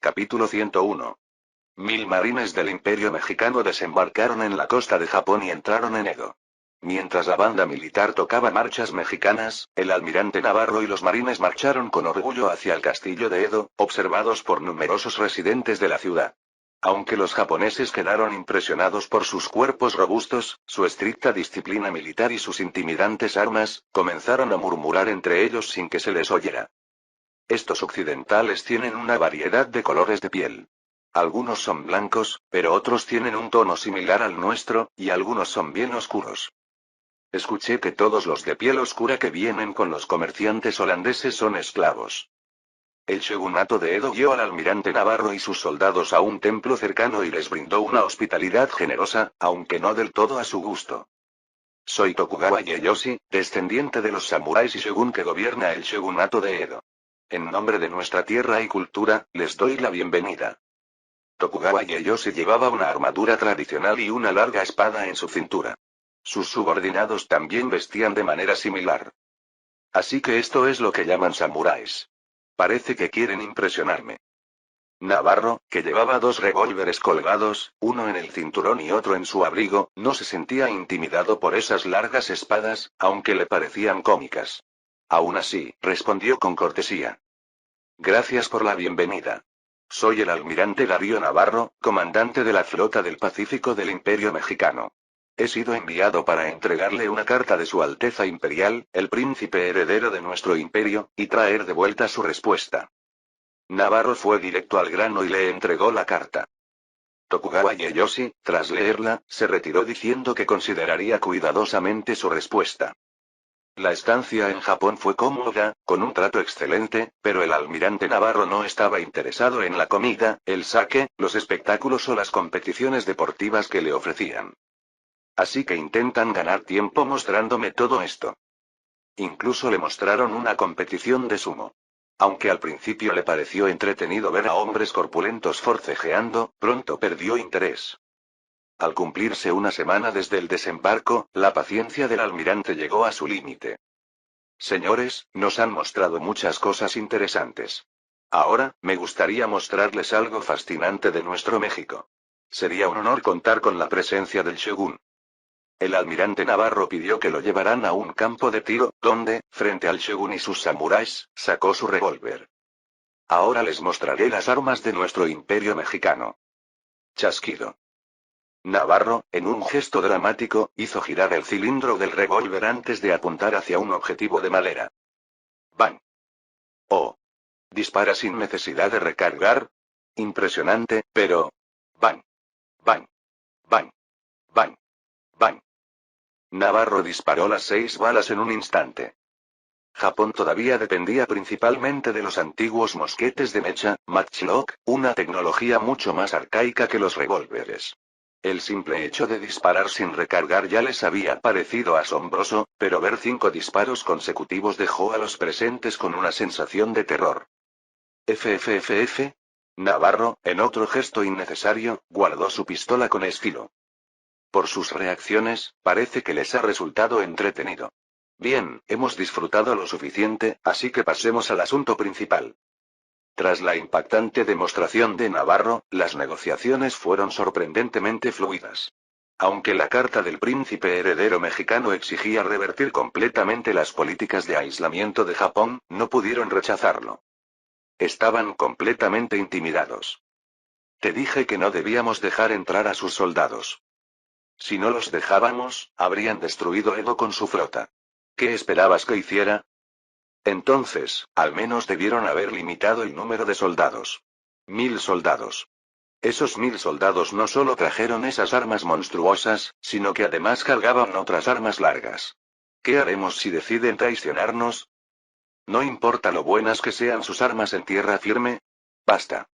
Capítulo 101. 1000 marines del Imperio Mexicano desembarcaron en la costa de Japón y entraron en Edo. Mientras la banda militar tocaba marchas mexicanas, el almirante Navarro y los marines marcharon con orgullo hacia el castillo de Edo, observados por numerosos residentes de la ciudad. Aunque los japoneses quedaron impresionados por sus cuerpos robustos, su estricta disciplina militar y sus intimidantes armas, comenzaron a murmurar entre ellos sin que se les oyera. Estos occidentales tienen una variedad de colores de piel. Algunos son blancos, pero otros tienen un tono similar al nuestro, y algunos son bien oscuros. Escuché que todos los de piel oscura que vienen con los comerciantes holandeses son esclavos. El shogunato de Edo guió al almirante Navarro y sus soldados a un templo cercano y les brindó una hospitalidad generosa, aunque no del todo a su gusto. Soy Tokugawa Ieyoshi, descendiente de los samuráis y shogun que gobierna el shogunato de Edo. En nombre de nuestra tierra y cultura, les doy la bienvenida. Tokugawa Ieyoshi llevaba una armadura tradicional y una larga espada en su cintura. Sus subordinados también vestían de manera similar. Así que esto es lo que llaman samuráis. Parece que quieren impresionarme. Navarro, que llevaba 2 revólveres colgados, uno en el cinturón y otro en su abrigo, no se sentía intimidado por esas largas espadas, aunque le parecían cómicas. Aún así, respondió con cortesía. Gracias por la bienvenida. Soy el almirante Darío Navarro, comandante de la flota del Pacífico del Imperio Mexicano. He sido enviado para entregarle una carta de Su Alteza Imperial, el príncipe heredero de nuestro imperio, y traer de vuelta su respuesta. Navarro fue directo al grano y le entregó la carta. Tokugawa Ieyoshi, tras leerla, se retiró diciendo que consideraría cuidadosamente su respuesta. La estancia en Japón fue cómoda, con un trato excelente, pero el almirante Navarro no estaba interesado en la comida, el sake, los espectáculos o las competiciones deportivas que le ofrecían. Así que intentan ganar tiempo mostrándome todo esto. Incluso le mostraron una competición de sumo. Aunque al principio le pareció entretenido ver a hombres corpulentos forcejeando, pronto perdió interés. Al cumplirse una semana desde el desembarco, la paciencia del almirante llegó a su límite. Señores, nos han mostrado muchas cosas interesantes. Ahora, me gustaría mostrarles algo fascinante de nuestro México. Sería un honor contar con la presencia del shogun. El almirante Navarro pidió que lo llevaran a un campo de tiro, donde, frente al shogun y sus samuráis, sacó su revólver. Ahora les mostraré las armas de nuestro imperio mexicano. Chasquido. Navarro, en un gesto dramático, hizo girar el cilindro del revólver antes de apuntar hacia un objetivo de madera. ¡Bang! ¡Oh! ¿Dispara sin necesidad de recargar? Impresionante, pero... ¡Bang! ¡Bang! ¡Bang! ¡Bang! ¡Bang! Navarro disparó las 6 balas en un instante. Japón todavía dependía principalmente de los antiguos mosquetes de mecha, matchlock, una tecnología mucho más arcaica que los revólveres. El simple hecho de disparar sin recargar ya les había parecido asombroso, pero ver 5 disparos consecutivos dejó a los presentes con una sensación de terror. FFFF. Navarro, en otro gesto innecesario, guardó su pistola con estilo. Por sus reacciones, parece que les ha resultado entretenido. Bien, hemos disfrutado lo suficiente, así que pasemos al asunto principal. Tras la impactante demostración de Navarro, las negociaciones fueron sorprendentemente fluidas. Aunque la carta del príncipe heredero mexicano exigía revertir completamente las políticas de aislamiento de Japón, no pudieron rechazarlo. Estaban completamente intimidados. Te dije que no debíamos dejar entrar a sus soldados. Si no los dejábamos, habrían destruido Edo con su flota. ¿Qué esperabas que hiciera? Entonces, al menos debieron haber limitado el número de soldados. 1000 soldados. Esos 1000 soldados no solo trajeron esas armas monstruosas, sino que además cargaban otras armas largas. ¿Qué haremos si deciden traicionarnos? ¿No importa lo buenas que sean sus armas en tierra firme? Basta.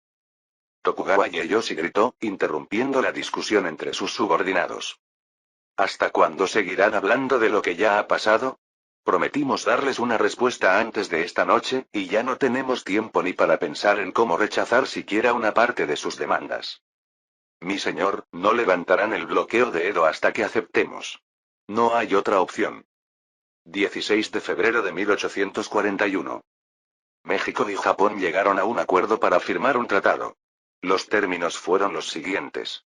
Tokugawa Ieyoshi gritó, interrumpiendo la discusión entre sus subordinados. ¿Hasta cuándo seguirán hablando de lo que ya ha pasado? Prometimos darles una respuesta antes de esta noche, y ya no tenemos tiempo ni para pensar en cómo rechazar siquiera una parte de sus demandas. Mi señor, no levantarán el bloqueo de Edo hasta que aceptemos. No hay otra opción. 16 de febrero de 1841. México y Japón llegaron a un acuerdo para firmar un tratado. Los términos fueron los siguientes.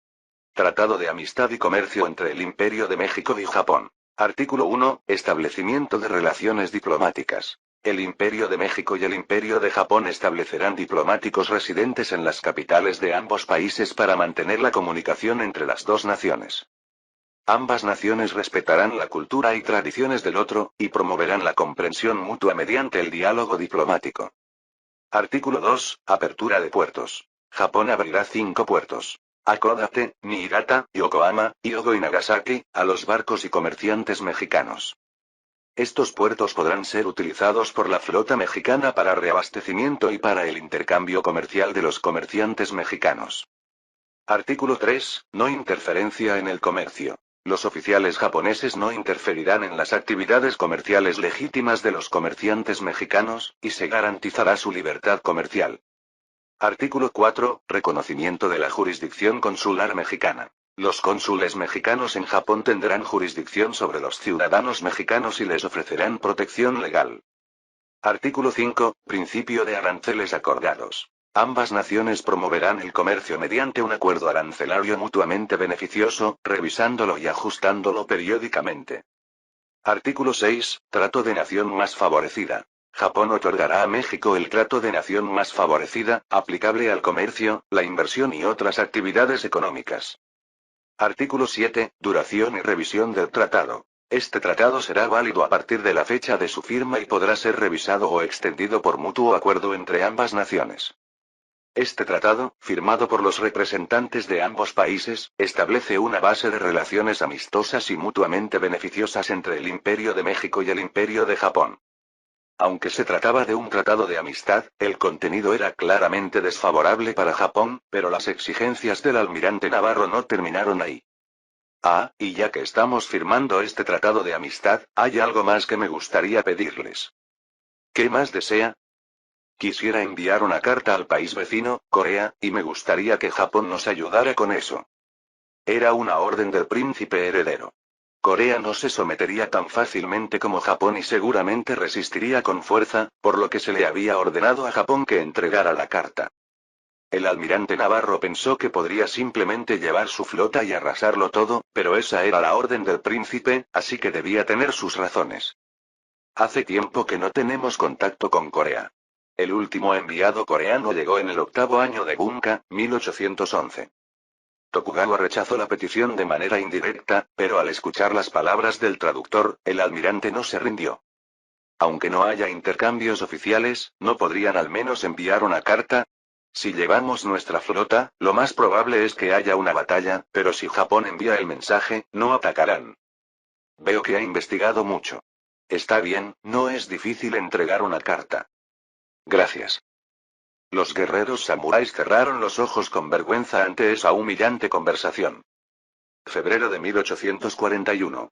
Tratado de amistad y comercio entre el Imperio de México y Japón. Artículo 1. Establecimiento de relaciones diplomáticas. El Imperio de México y el Imperio de Japón establecerán diplomáticos residentes en las capitales de ambos países para mantener la comunicación entre las dos naciones. Ambas naciones respetarán la cultura y tradiciones del otro, y promoverán la comprensión mutua mediante el diálogo diplomático. Artículo 2. Apertura de puertos. Japón abrirá 5 puertos. Hakodate, Niigata, Yokohama, Hyogo y Nagasaki, a los barcos y comerciantes mexicanos. Estos puertos podrán ser utilizados por la flota mexicana para reabastecimiento y para el intercambio comercial de los comerciantes mexicanos. Artículo 3. No interferencia en el comercio. Los oficiales japoneses no interferirán en las actividades comerciales legítimas de los comerciantes mexicanos, y se garantizará su libertad comercial. Artículo 4. Reconocimiento de la jurisdicción consular mexicana. Los cónsules mexicanos en Japón tendrán jurisdicción sobre los ciudadanos mexicanos y les ofrecerán protección legal. Artículo 5. Principio de aranceles acordados. Ambas naciones promoverán el comercio mediante un acuerdo arancelario mutuamente beneficioso, revisándolo y ajustándolo periódicamente. Artículo 6. Trato de nación más favorecida. Japón otorgará a México el trato de nación más favorecida, aplicable al comercio, la inversión y otras actividades económicas. Artículo 7. Duración y revisión del tratado. Este tratado será válido a partir de la fecha de su firma y podrá ser revisado o extendido por mutuo acuerdo entre ambas naciones. Este tratado, firmado por los representantes de ambos países, establece una base de relaciones amistosas y mutuamente beneficiosas entre el Imperio de México y el Imperio de Japón. Aunque se trataba de un tratado de amistad, el contenido era claramente desfavorable para Japón, pero las exigencias del almirante Navarro no terminaron ahí. Y ya que estamos firmando este tratado de amistad, hay algo más que me gustaría pedirles. ¿Qué más desea? Quisiera enviar una carta al país vecino, Corea, y me gustaría que Japón nos ayudara con eso. Era una orden del príncipe heredero. Corea no se sometería tan fácilmente como Japón y seguramente resistiría con fuerza, por lo que se le había ordenado a Japón que entregara la carta. El almirante Navarro pensó que podría simplemente llevar su flota y arrasarlo todo, pero esa era la orden del príncipe, así que debía tener sus razones. Hace tiempo que no tenemos contacto con Corea. El último enviado coreano llegó en el 8º año de Bunka, 1811. Tokugawa rechazó la petición de manera indirecta, pero al escuchar las palabras del traductor, el almirante no se rindió. Aunque no haya intercambios oficiales, ¿no podrían al menos enviar una carta? Si llevamos nuestra flota, lo más probable es que haya una batalla, pero si Japón envía el mensaje, no atacarán. Veo que ha investigado mucho. Está bien, no es difícil entregar una carta. Gracias. Los guerreros samuráis cerraron los ojos con vergüenza ante esa humillante conversación. Febrero de 1841.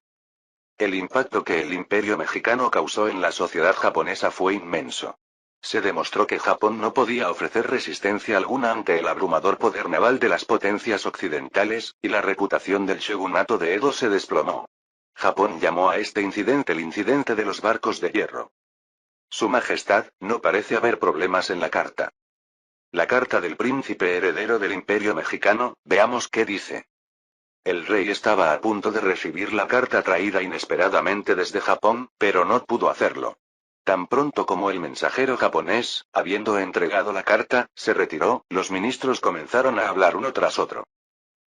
El impacto que el Imperio mexicano causó en la sociedad japonesa fue inmenso. Se demostró que Japón no podía ofrecer resistencia alguna ante el abrumador poder naval de las potencias occidentales, y la reputación del shogunato de Edo se desplomó. Japón llamó a este incidente el incidente de los barcos de hierro. Su Majestad, no parece haber problemas en la carta. La carta del príncipe heredero del Imperio mexicano, veamos qué dice. El rey estaba a punto de recibir la carta traída inesperadamente desde Japón, pero no pudo hacerlo. Tan pronto como el mensajero japonés, habiendo entregado la carta, se retiró, los ministros comenzaron a hablar uno tras otro.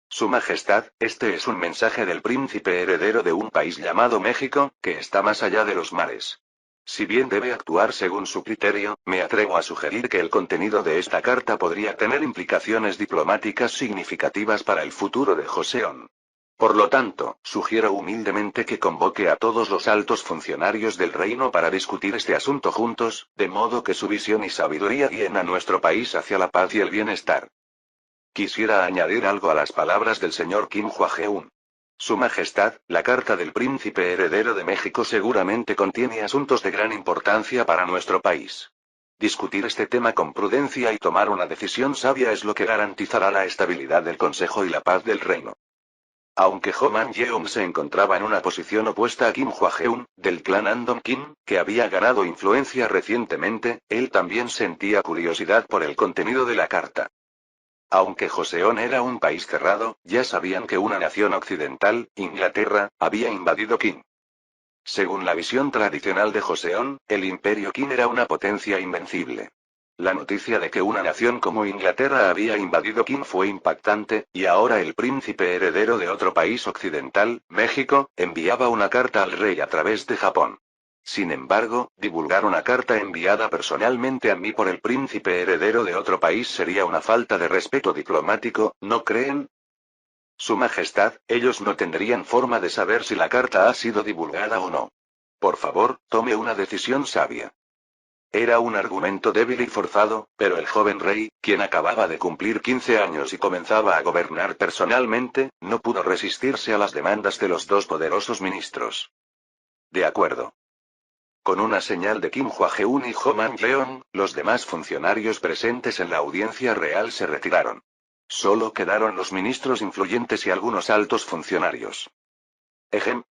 Su Majestad, este es un mensaje del príncipe heredero de un país llamado México, que está más allá de los mares. Si bien debe actuar según su criterio, me atrevo a sugerir que el contenido de esta carta podría tener implicaciones diplomáticas significativas para el futuro de Joseon. Por lo tanto, sugiero humildemente que convoque a todos los altos funcionarios del reino para discutir este asunto juntos, de modo que su visión y sabiduría guíen a nuestro país hacia la paz y el bienestar. Quisiera añadir algo a las palabras del señor Kim Hwa-geun. Su Majestad, la carta del príncipe heredero de México seguramente contiene asuntos de gran importancia para nuestro país. Discutir este tema con prudencia y tomar una decisión sabia es lo que garantizará la estabilidad del Consejo y la paz del reino. Aunque Ho Man-yeong se encontraba en una posición opuesta a Kim Hwa-geun, del clan Andong Kim, que había ganado influencia recientemente, él también sentía curiosidad por el contenido de la carta. Aunque Joseon era un país cerrado, ya sabían que una nación occidental, Inglaterra, había invadido Qin. Según la visión tradicional de Joseon, el imperio Qin era una potencia invencible. La noticia de que una nación como Inglaterra había invadido Qin fue impactante, y ahora el príncipe heredero de otro país occidental, México, enviaba una carta al rey a través de Japón. Sin embargo, divulgar una carta enviada personalmente a mí por el príncipe heredero de otro país sería una falta de respeto diplomático, ¿no creen? Su Majestad, ellos no tendrían forma de saber si la carta ha sido divulgada o no. Por favor, tome una decisión sabia. Era un argumento débil y forzado, pero el joven rey, quien acababa de cumplir 15 años y comenzaba a gobernar personalmente, no pudo resistirse a las demandas de los dos poderosos ministros. De acuerdo. Con una señal de Kim Hwa-geun y Ho Man-yeon, los demás funcionarios presentes en la audiencia real se retiraron. Solo quedaron los ministros influyentes y algunos altos funcionarios.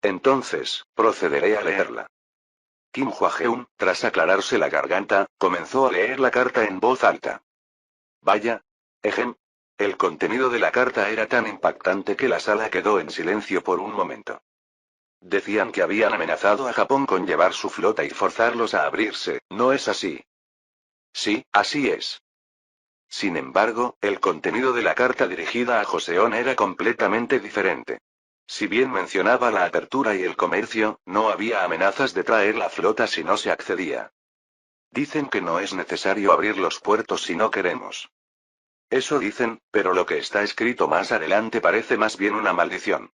Entonces, procederé a leerla. Kim Hwa-geun, tras aclararse la garganta, comenzó a leer la carta en voz alta. Vaya. El contenido de la carta era tan impactante que la sala quedó en silencio por un momento. Decían que habían amenazado a Japón con llevar su flota y forzarlos a abrirse, ¿no es así? Sí, así es. Sin embargo, el contenido de la carta dirigida a Joseon era completamente diferente. Si bien mencionaba la apertura y el comercio, no había amenazas de traer la flota si no se accedía. Dicen que no es necesario abrir los puertos si no queremos. Eso dicen, pero lo que está escrito más adelante parece más bien una maldición.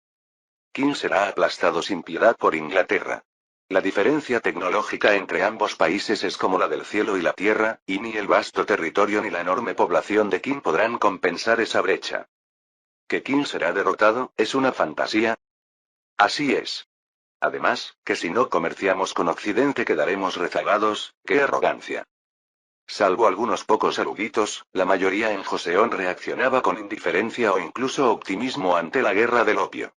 Qin será aplastado sin piedad por Inglaterra. La diferencia tecnológica entre ambos países es como la del cielo y la tierra, y ni el vasto territorio ni la enorme población de Qin podrán compensar esa brecha. ¿Que Qin será derrotado, es una fantasía? Así es. Además, que si no comerciamos con Occidente quedaremos rezagados, ¡qué arrogancia! Salvo algunos pocos eruditos, la mayoría en Joseon reaccionaba con indiferencia o incluso optimismo ante la guerra del opio.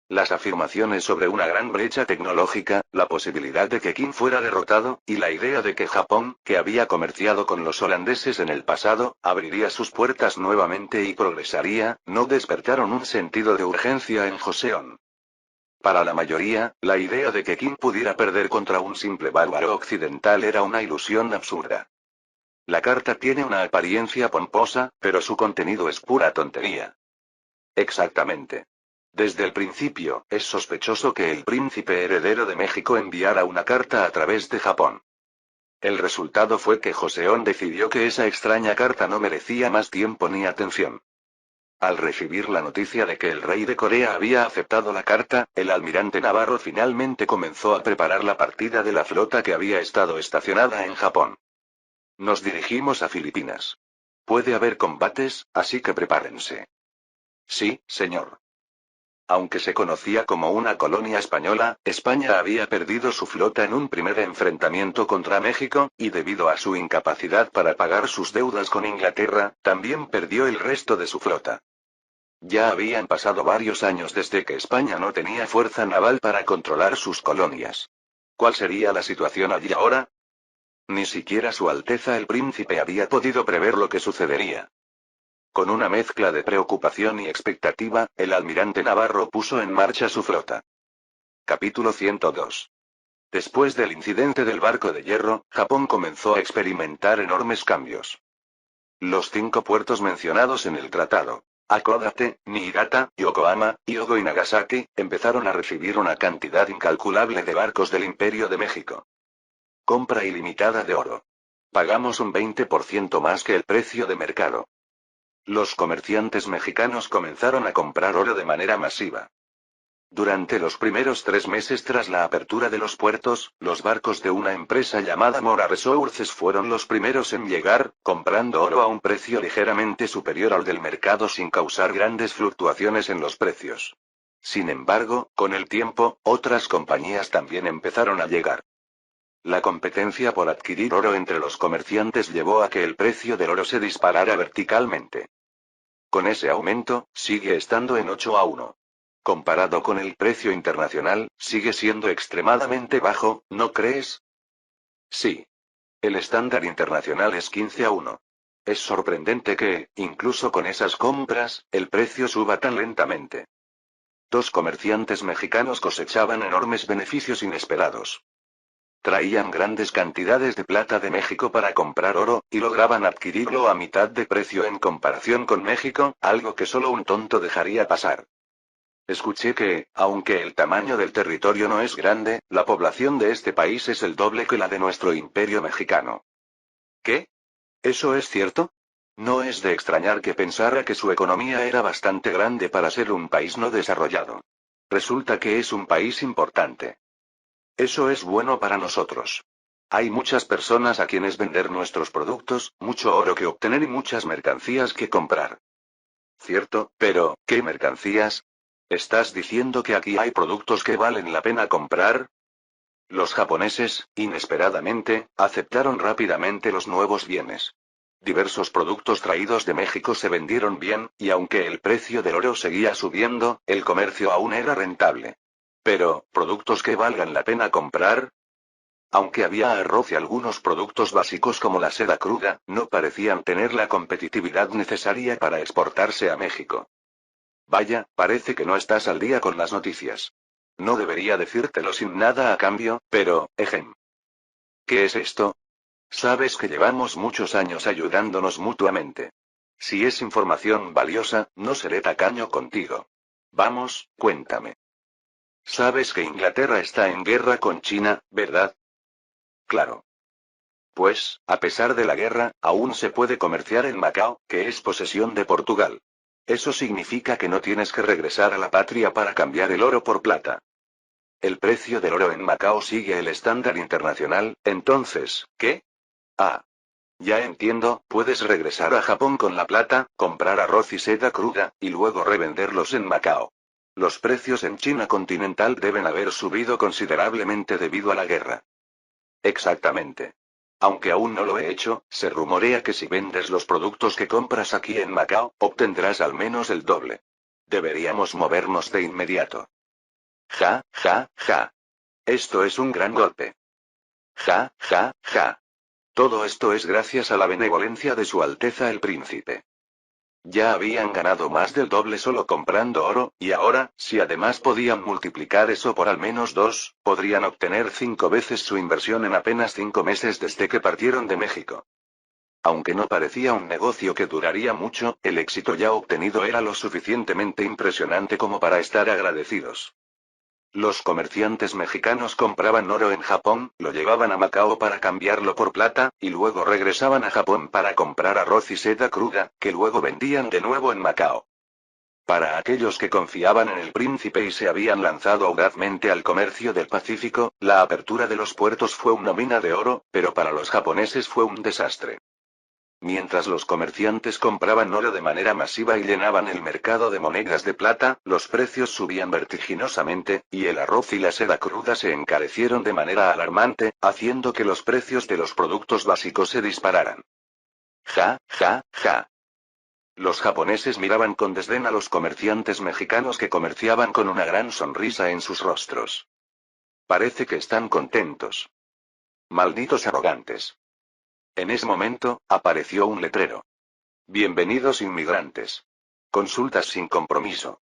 Las afirmaciones sobre una gran brecha tecnológica, la posibilidad de que Qin fuera derrotado, y la idea de que Japón, que había comerciado con los holandeses en el pasado, abriría sus puertas nuevamente y progresaría, no despertaron un sentido de urgencia en Joseon. Para la mayoría, la idea de que Qin pudiera perder contra un simple bárbaro occidental era una ilusión absurda. La carta tiene una apariencia pomposa, pero su contenido es pura tontería. Exactamente. Desde el principio, es sospechoso que el príncipe heredero de México enviara una carta a través de Japón. El resultado fue que Joseon decidió que esa extraña carta no merecía más tiempo ni atención. Al recibir la noticia de que el rey de Corea había aceptado la carta, el almirante Navarro finalmente comenzó a preparar la partida de la flota que había estado estacionada en Japón. Nos dirigimos a Filipinas. Puede haber combates, así que prepárense. Sí, señor. Aunque se conocía como una colonia española, España había perdido su flota en un primer enfrentamiento contra México, y debido a su incapacidad para pagar sus deudas con Inglaterra, también perdió el resto de su flota. Ya habían pasado varios años desde que España no tenía fuerza naval para controlar sus colonias. ¿Cuál sería la situación allí ahora? Ni siquiera Su Alteza el Príncipe había podido prever lo que sucedería. Con una mezcla de preocupación y expectativa, el almirante Navarro puso en marcha su flota. Capítulo 102. Después del incidente del barco de hierro, Japón comenzó a experimentar enormes cambios. Los 5 puertos mencionados en el tratado, Hakodate, Niigata, Yokohama, Hyogo y Nagasaki, empezaron a recibir una cantidad incalculable de barcos del Imperio de México. Compra ilimitada de oro. Pagamos un 20% más que el precio de mercado. Los comerciantes mexicanos comenzaron a comprar oro de manera masiva. Durante los primeros 3 meses tras la apertura de los puertos, los barcos de una empresa llamada Mora Resources fueron los primeros en llegar, comprando oro a un precio ligeramente superior al del mercado sin causar grandes fluctuaciones en los precios. Sin embargo, con el tiempo, otras compañías también empezaron a llegar. La competencia por adquirir oro entre los comerciantes llevó a que el precio del oro se disparara verticalmente. Con ese aumento, sigue estando en 8-1. Comparado con el precio internacional, sigue siendo extremadamente bajo, ¿no crees? Sí. El estándar internacional es 15-1. Es sorprendente que, incluso con esas compras, el precio suba tan lentamente. Dos comerciantes mexicanos cosechaban enormes beneficios inesperados. Traían grandes cantidades de plata de México para comprar oro, y lograban adquirirlo a mitad de precio en comparación con México, algo que solo un tonto dejaría pasar. Escuché que, aunque el tamaño del territorio no es grande, la población de este país es el doble que la de nuestro imperio mexicano. ¿Qué? ¿Eso es cierto? No es de extrañar que pensara que su economía era bastante grande para ser un país no desarrollado. Resulta que es un país importante. Eso es bueno para nosotros. Hay muchas personas a quienes vender nuestros productos, mucho oro que obtener y muchas mercancías que comprar. Cierto, pero, ¿qué mercancías? ¿Estás diciendo que aquí hay productos que valen la pena comprar? Los japoneses, inesperadamente, aceptaron rápidamente los nuevos bienes. Diversos productos traídos de México se vendieron bien, y aunque el precio del oro seguía subiendo, el comercio aún era rentable. Pero, ¿productos que valgan la pena comprar? Aunque había arroz y algunos productos básicos como la seda cruda, no parecían tener la competitividad necesaria para exportarse a México. Vaya, parece que no estás al día con las noticias. No debería decírtelo sin nada a cambio, pero, ejem. ¿Qué es esto? Sabes que llevamos muchos años ayudándonos mutuamente. Si es información valiosa, no seré tacaño contigo. Vamos, cuéntame. Sabes que Inglaterra está en guerra con China, ¿verdad? Claro. Pues, a pesar de la guerra, aún se puede comerciar en Macao, que es posesión de Portugal. Eso significa que no tienes que regresar a la patria para cambiar el oro por plata. El precio del oro en Macao sigue el estándar internacional, entonces, ¿qué? Ah. Ya entiendo, puedes regresar a Japón con la plata, comprar arroz y seda cruda, y luego revenderlos en Macao. Los precios en China continental deben haber subido considerablemente debido a la guerra. Exactamente. Aunque aún no lo he hecho, se rumorea que si vendes los productos que compras aquí en Macao, obtendrás al menos el doble. Deberíamos movernos de inmediato. Ja, ja, ja. Esto es un gran golpe. Ja, ja, ja. Todo esto es gracias a la benevolencia de Su Alteza el Príncipe. Ya habían ganado más del doble solo comprando oro, y ahora, si además podían multiplicar eso por al menos 2, podrían obtener 5 veces su inversión en apenas 5 meses desde que partieron de México. Aunque no parecía un negocio que duraría mucho, el éxito ya obtenido era lo suficientemente impresionante como para estar agradecidos. Los comerciantes mexicanos compraban oro en Japón, lo llevaban a Macao para cambiarlo por plata, y luego regresaban a Japón para comprar arroz y seda cruda, que luego vendían de nuevo en Macao. Para aquellos que confiaban en el príncipe y se habían lanzado audazmente al comercio del Pacífico, la apertura de los puertos fue una mina de oro, pero para los japoneses fue un desastre. Mientras los comerciantes compraban oro de manera masiva y llenaban el mercado de monedas de plata, los precios subían vertiginosamente, y el arroz y la seda cruda se encarecieron de manera alarmante, haciendo que los precios de los productos básicos se dispararan. Ja, ja, ja. Los japoneses miraban con desdén a los comerciantes mexicanos que comerciaban con una gran sonrisa en sus rostros. Parece que están contentos. Malditos arrogantes. En ese momento, apareció un letrero. Bienvenidos inmigrantes. Consultas sin compromiso.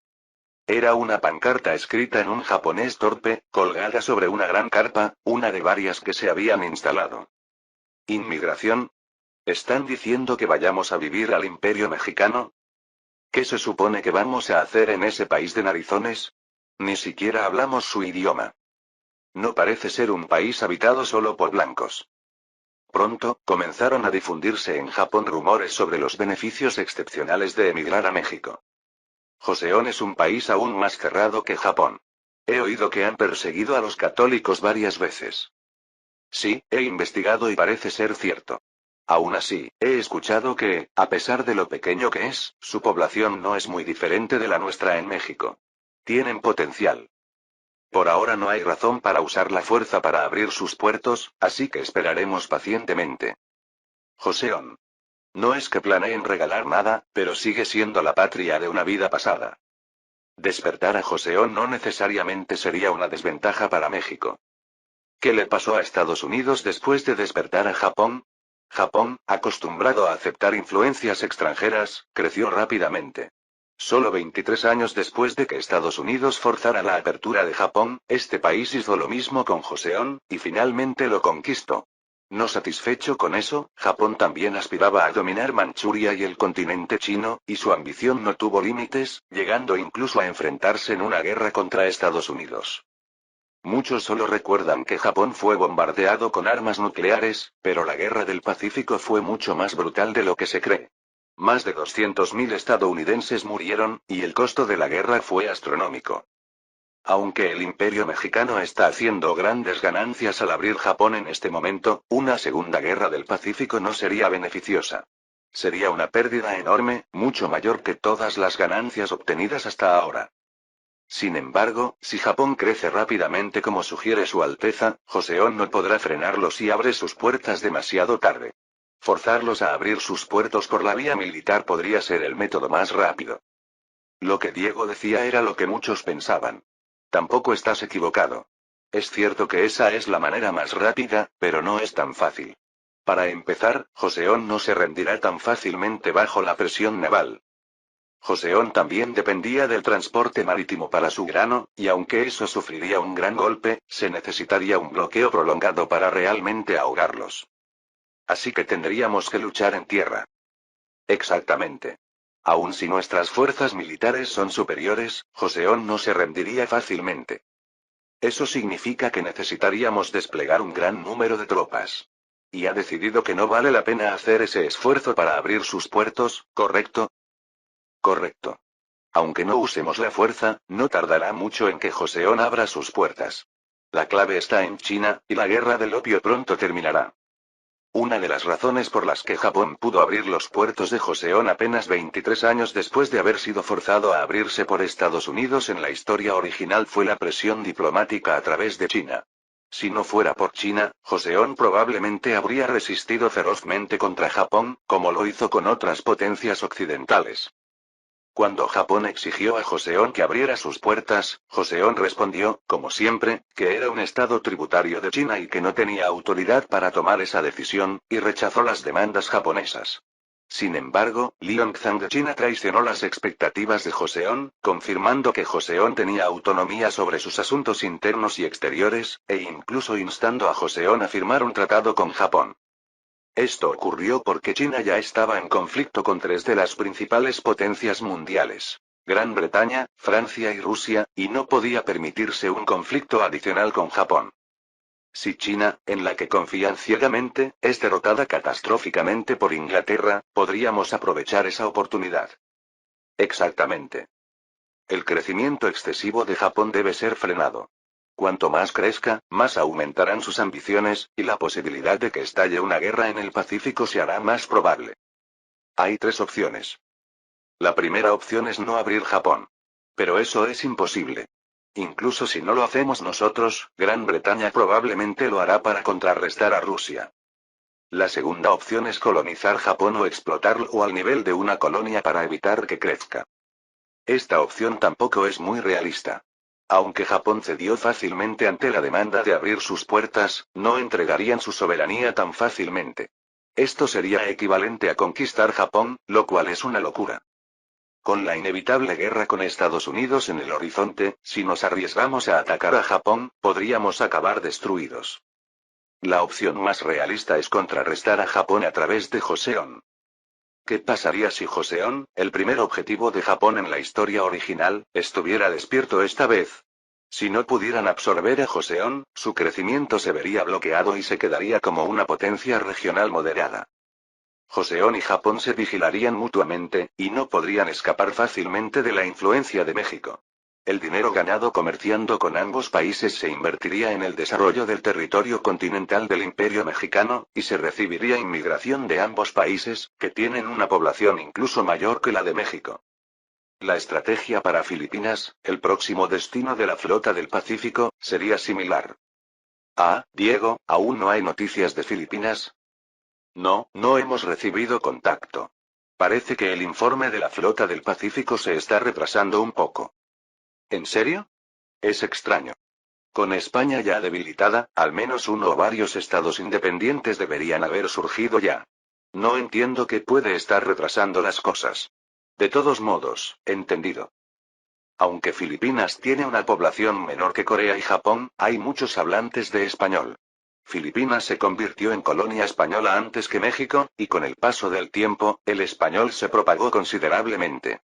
Era una pancarta escrita en un japonés torpe, colgada sobre una gran carpa, una de varias que se habían instalado. ¿Inmigración? ¿Están diciendo que vayamos a vivir al Imperio Mexicano? ¿Qué se supone que vamos a hacer en ese país de narizones? Ni siquiera hablamos su idioma. No parece ser un país habitado solo por blancos. Pronto, comenzaron a difundirse en Japón rumores sobre los beneficios excepcionales de emigrar a México. Joseon es un país aún más cerrado que Japón. He oído que han perseguido a los católicos varias veces. Sí, he investigado y parece ser cierto. Aún así, he escuchado que, a pesar de lo pequeño que es, su población no es muy diferente de la nuestra en México. Tienen potencial. Por ahora no hay razón para usar la fuerza para abrir sus puertos, así que esperaremos pacientemente. Joseon. No es que planeen regalar nada, pero sigue siendo la patria de una vida pasada. Despertar a Joseon no necesariamente sería una desventaja para México. ¿Qué le pasó a Estados Unidos después de despertar a Japón? Japón, acostumbrado a aceptar influencias extranjeras, creció rápidamente. Solo 23 años después de que Estados Unidos forzara la apertura de Japón, este país hizo lo mismo con Joseon, y finalmente lo conquistó. No satisfecho con eso, Japón también aspiraba a dominar Manchuria y el continente chino, y su ambición no tuvo límites, llegando incluso a enfrentarse en una guerra contra Estados Unidos. Muchos solo recuerdan que Japón fue bombardeado con armas nucleares, pero la Guerra del Pacífico fue mucho más brutal de lo que se cree. Más de 200.000 estadounidenses murieron, y el costo de la guerra fue astronómico. Aunque el Imperio Mexicano está haciendo grandes ganancias al abrir Japón en este momento, una segunda guerra del Pacífico no sería beneficiosa. Sería una pérdida enorme, mucho mayor que todas las ganancias obtenidas hasta ahora. Sin embargo, si Japón crece rápidamente como sugiere Su Alteza, Joseon no podrá frenarlo si abre sus puertas demasiado tarde. Forzarlos a abrir sus puertos por la vía militar podría ser el método más rápido. Lo que Diego decía era lo que muchos pensaban. Tampoco estás equivocado. Es cierto que esa es la manera más rápida, pero no es tan fácil. Para empezar, Joseon no se rendirá tan fácilmente bajo la presión naval. Joseon también dependía del transporte marítimo para su grano, y aunque eso sufriría un gran golpe, se necesitaría un bloqueo prolongado para realmente ahogarlos. Así que tendríamos que luchar en tierra. Exactamente. Aun si nuestras fuerzas militares son superiores, Joseon no se rendiría fácilmente. Eso significa que necesitaríamos desplegar un gran número de tropas. Y ha decidido que no vale la pena hacer ese esfuerzo para abrir sus puertos, ¿correcto? Correcto. Aunque no usemos la fuerza, no tardará mucho en que Joseon abra sus puertas. La clave está en China, y la guerra del opio pronto terminará. Una de las razones por las que Japón pudo abrir los puertos de Joseon apenas 23 años después de haber sido forzado a abrirse por Estados Unidos en la historia original fue la presión diplomática a través de China. Si no fuera por China, Joseon probablemente habría resistido ferozmente contra Japón, como lo hizo con otras potencias occidentales. Cuando Japón exigió a Joseon que abriera sus puertas, Joseon respondió, como siempre, que era un estado tributario de China y que no tenía autoridad para tomar esa decisión, y rechazó las demandas japonesas. Sin embargo, Liongzhang de China traicionó las expectativas de Joseon, confirmando que Joseon tenía autonomía sobre sus asuntos internos y exteriores, e incluso instando a Joseon a firmar un tratado con Japón. Esto ocurrió porque China ya estaba en conflicto con tres de las principales potencias mundiales, Gran Bretaña, Francia y Rusia, y no podía permitirse un conflicto adicional con Japón. Si China, en la que confían ciegamente, es derrotada catastróficamente por Inglaterra, podríamos aprovechar esa oportunidad. Exactamente. El crecimiento excesivo de Japón debe ser frenado. Cuanto más crezca, más aumentarán sus ambiciones, y la posibilidad de que estalle una guerra en el Pacífico se hará más probable. Hay tres opciones. La primera opción es no abrir Japón. Pero eso es imposible. Incluso si no lo hacemos nosotros, Gran Bretaña probablemente lo hará para contrarrestar a Rusia. La segunda opción es colonizar Japón o explotarlo al nivel de una colonia para evitar que crezca. Esta opción tampoco es muy realista. Aunque Japón cedió fácilmente ante la demanda de abrir sus puertas, no entregarían su soberanía tan fácilmente. Esto sería equivalente a conquistar Japón, lo cual es una locura. Con la inevitable guerra con Estados Unidos en el horizonte, si nos arriesgamos a atacar a Japón, podríamos acabar destruidos. La opción más realista es contrarrestar a Japón a través de Joseon. ¿Qué pasaría si Joseon, el primer objetivo de Japón en la historia original, estuviera despierto esta vez? Si no pudieran absorber a Joseon, su crecimiento se vería bloqueado y se quedaría como una potencia regional moderada. Joseon y Japón se vigilarían mutuamente, y no podrían escapar fácilmente de la influencia de México. El dinero ganado comerciando con ambos países se invertiría en el desarrollo del territorio continental del Imperio Mexicano, y se recibiría inmigración de ambos países, que tienen una población incluso mayor que la de México. La estrategia para Filipinas, el próximo destino de la flota del Pacífico, sería similar. Ah, Diego, ¿aún no hay noticias de Filipinas? No, no hemos recibido contacto. Parece que el informe de la flota del Pacífico se está retrasando un poco. ¿En serio? Es extraño. Con España ya debilitada, al menos uno o varios estados independientes deberían haber surgido ya. No entiendo qué puede estar retrasando las cosas. De todos modos, entendido. Aunque Filipinas tiene una población menor que Corea y Japón, hay muchos hablantes de español. Filipinas se convirtió en colonia española antes que México, y con el paso del tiempo, el español se propagó considerablemente.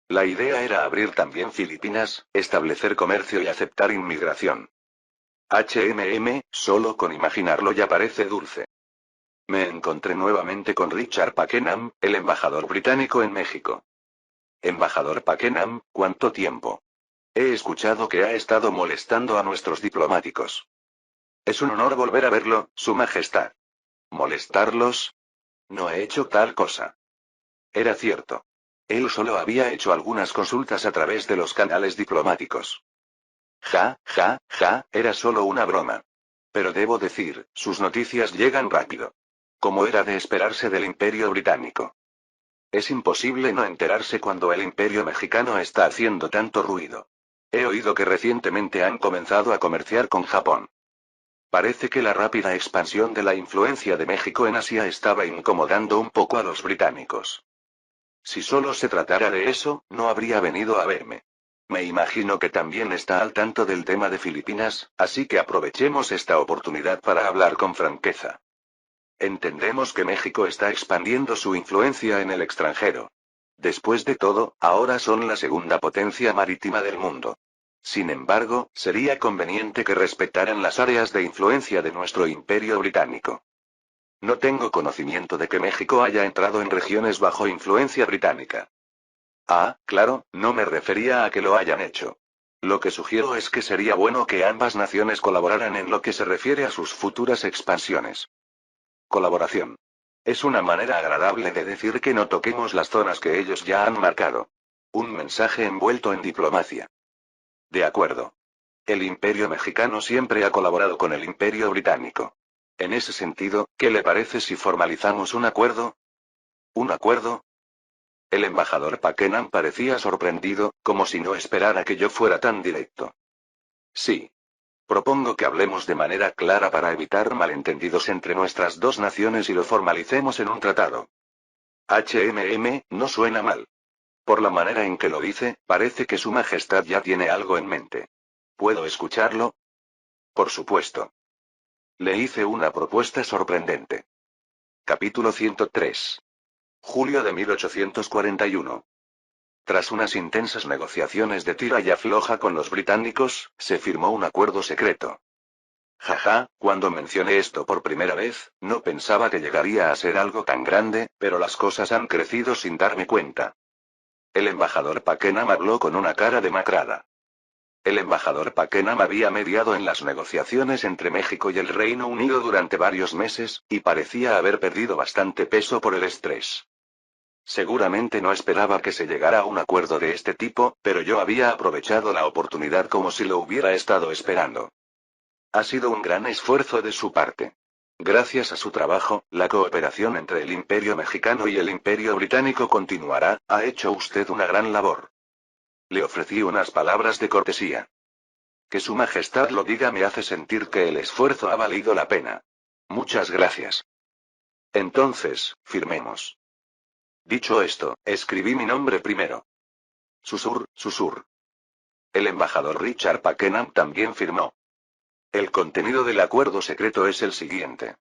La idea era abrir también Filipinas, establecer comercio y aceptar inmigración. Solo con imaginarlo ya parece dulce. Me encontré nuevamente con Richard Pakenham, el embajador británico en México. Embajador Pakenham, ¿cuánto tiempo? He escuchado que ha estado molestando a nuestros diplomáticos. Es un honor volver a verlo, Su Majestad. ¿Molestarlos? No he hecho tal cosa. Era cierto. Él solo había hecho algunas consultas a través de los canales diplomáticos. Era solo una broma. Pero debo decir, sus noticias llegan rápido. Como era de esperarse del Imperio Británico. Es imposible no enterarse cuando el Imperio Mexicano está haciendo tanto ruido. He oído que recientemente han comenzado a comerciar con Japón. Parece que la rápida expansión de la influencia de México en Asia estaba incomodando un poco a los británicos. Si solo se tratara de eso, no habría venido a verme. Me imagino que también está al tanto del tema de Filipinas, así que aprovechemos esta oportunidad para hablar con franqueza. Entendemos que México está expandiendo su influencia en el extranjero. Después de todo, ahora son la segunda potencia marítima del mundo. Sin embargo, sería conveniente que respetaran las áreas de influencia de nuestro imperio británico. No tengo conocimiento de que México haya entrado en regiones bajo influencia británica. Ah, claro, no me refería a que lo hayan hecho. Lo que sugiero es que sería bueno que ambas naciones colaboraran en lo que se refiere a sus futuras expansiones. Colaboración. Es una manera agradable de decir que no toquemos las zonas que ellos ya han marcado. Un mensaje envuelto en diplomacia. De acuerdo. El Imperio Mexicano siempre ha colaborado con el Imperio Británico. En ese sentido, ¿qué le parece si formalizamos un acuerdo? ¿Un acuerdo? El embajador Pakenham parecía sorprendido, como si no esperara que yo fuera tan directo. Sí. Propongo que hablemos de manera clara para evitar malentendidos entre nuestras dos naciones y lo formalicemos en un tratado. No suena mal. Por la manera en que lo dice, parece que Su Majestad ya tiene algo en mente. ¿Puedo escucharlo? Por supuesto. Le hice una propuesta sorprendente. Capítulo 103. Julio de 1841. Tras unas intensas negociaciones de tira y afloja con los británicos, se firmó un acuerdo secreto. Cuando mencioné esto por primera vez, no pensaba que llegaría a ser algo tan grande, pero las cosas han crecido sin darme cuenta. El embajador Pakenham habló con una cara demacrada. El embajador Pakenham había mediado en las negociaciones entre México y el Reino Unido durante varios meses, y parecía haber perdido bastante peso por el estrés. Seguramente no esperaba que se llegara a un acuerdo de este tipo, pero yo había aprovechado la oportunidad como si lo hubiera estado esperando. Ha sido un gran esfuerzo de su parte. Gracias a su trabajo, la cooperación entre el Imperio Mexicano y el Imperio Británico continuará, ha hecho usted una gran labor. Le ofrecí unas palabras de cortesía. Que Su Majestad lo diga me hace sentir que el esfuerzo ha valido la pena. Muchas gracias. Entonces, firmemos. Dicho esto, escribí mi nombre primero. Susur. El embajador Richard Pakenham también firmó. El contenido del acuerdo secreto es el siguiente.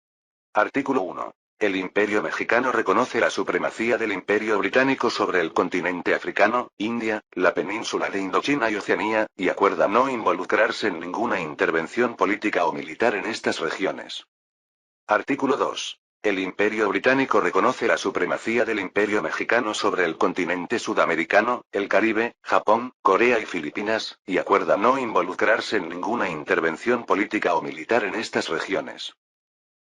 Artículo 1. El Imperio Mexicano reconoce la supremacía del Imperio Británico sobre el continente africano, India, la península de Indochina y Oceanía, y acuerda no involucrarse en ninguna intervención política o militar en estas regiones. Artículo 2. El Imperio Británico reconoce la supremacía del Imperio Mexicano sobre el continente sudamericano, el Caribe, Japón, Corea y Filipinas, y acuerda no involucrarse en ninguna intervención política o militar en estas regiones.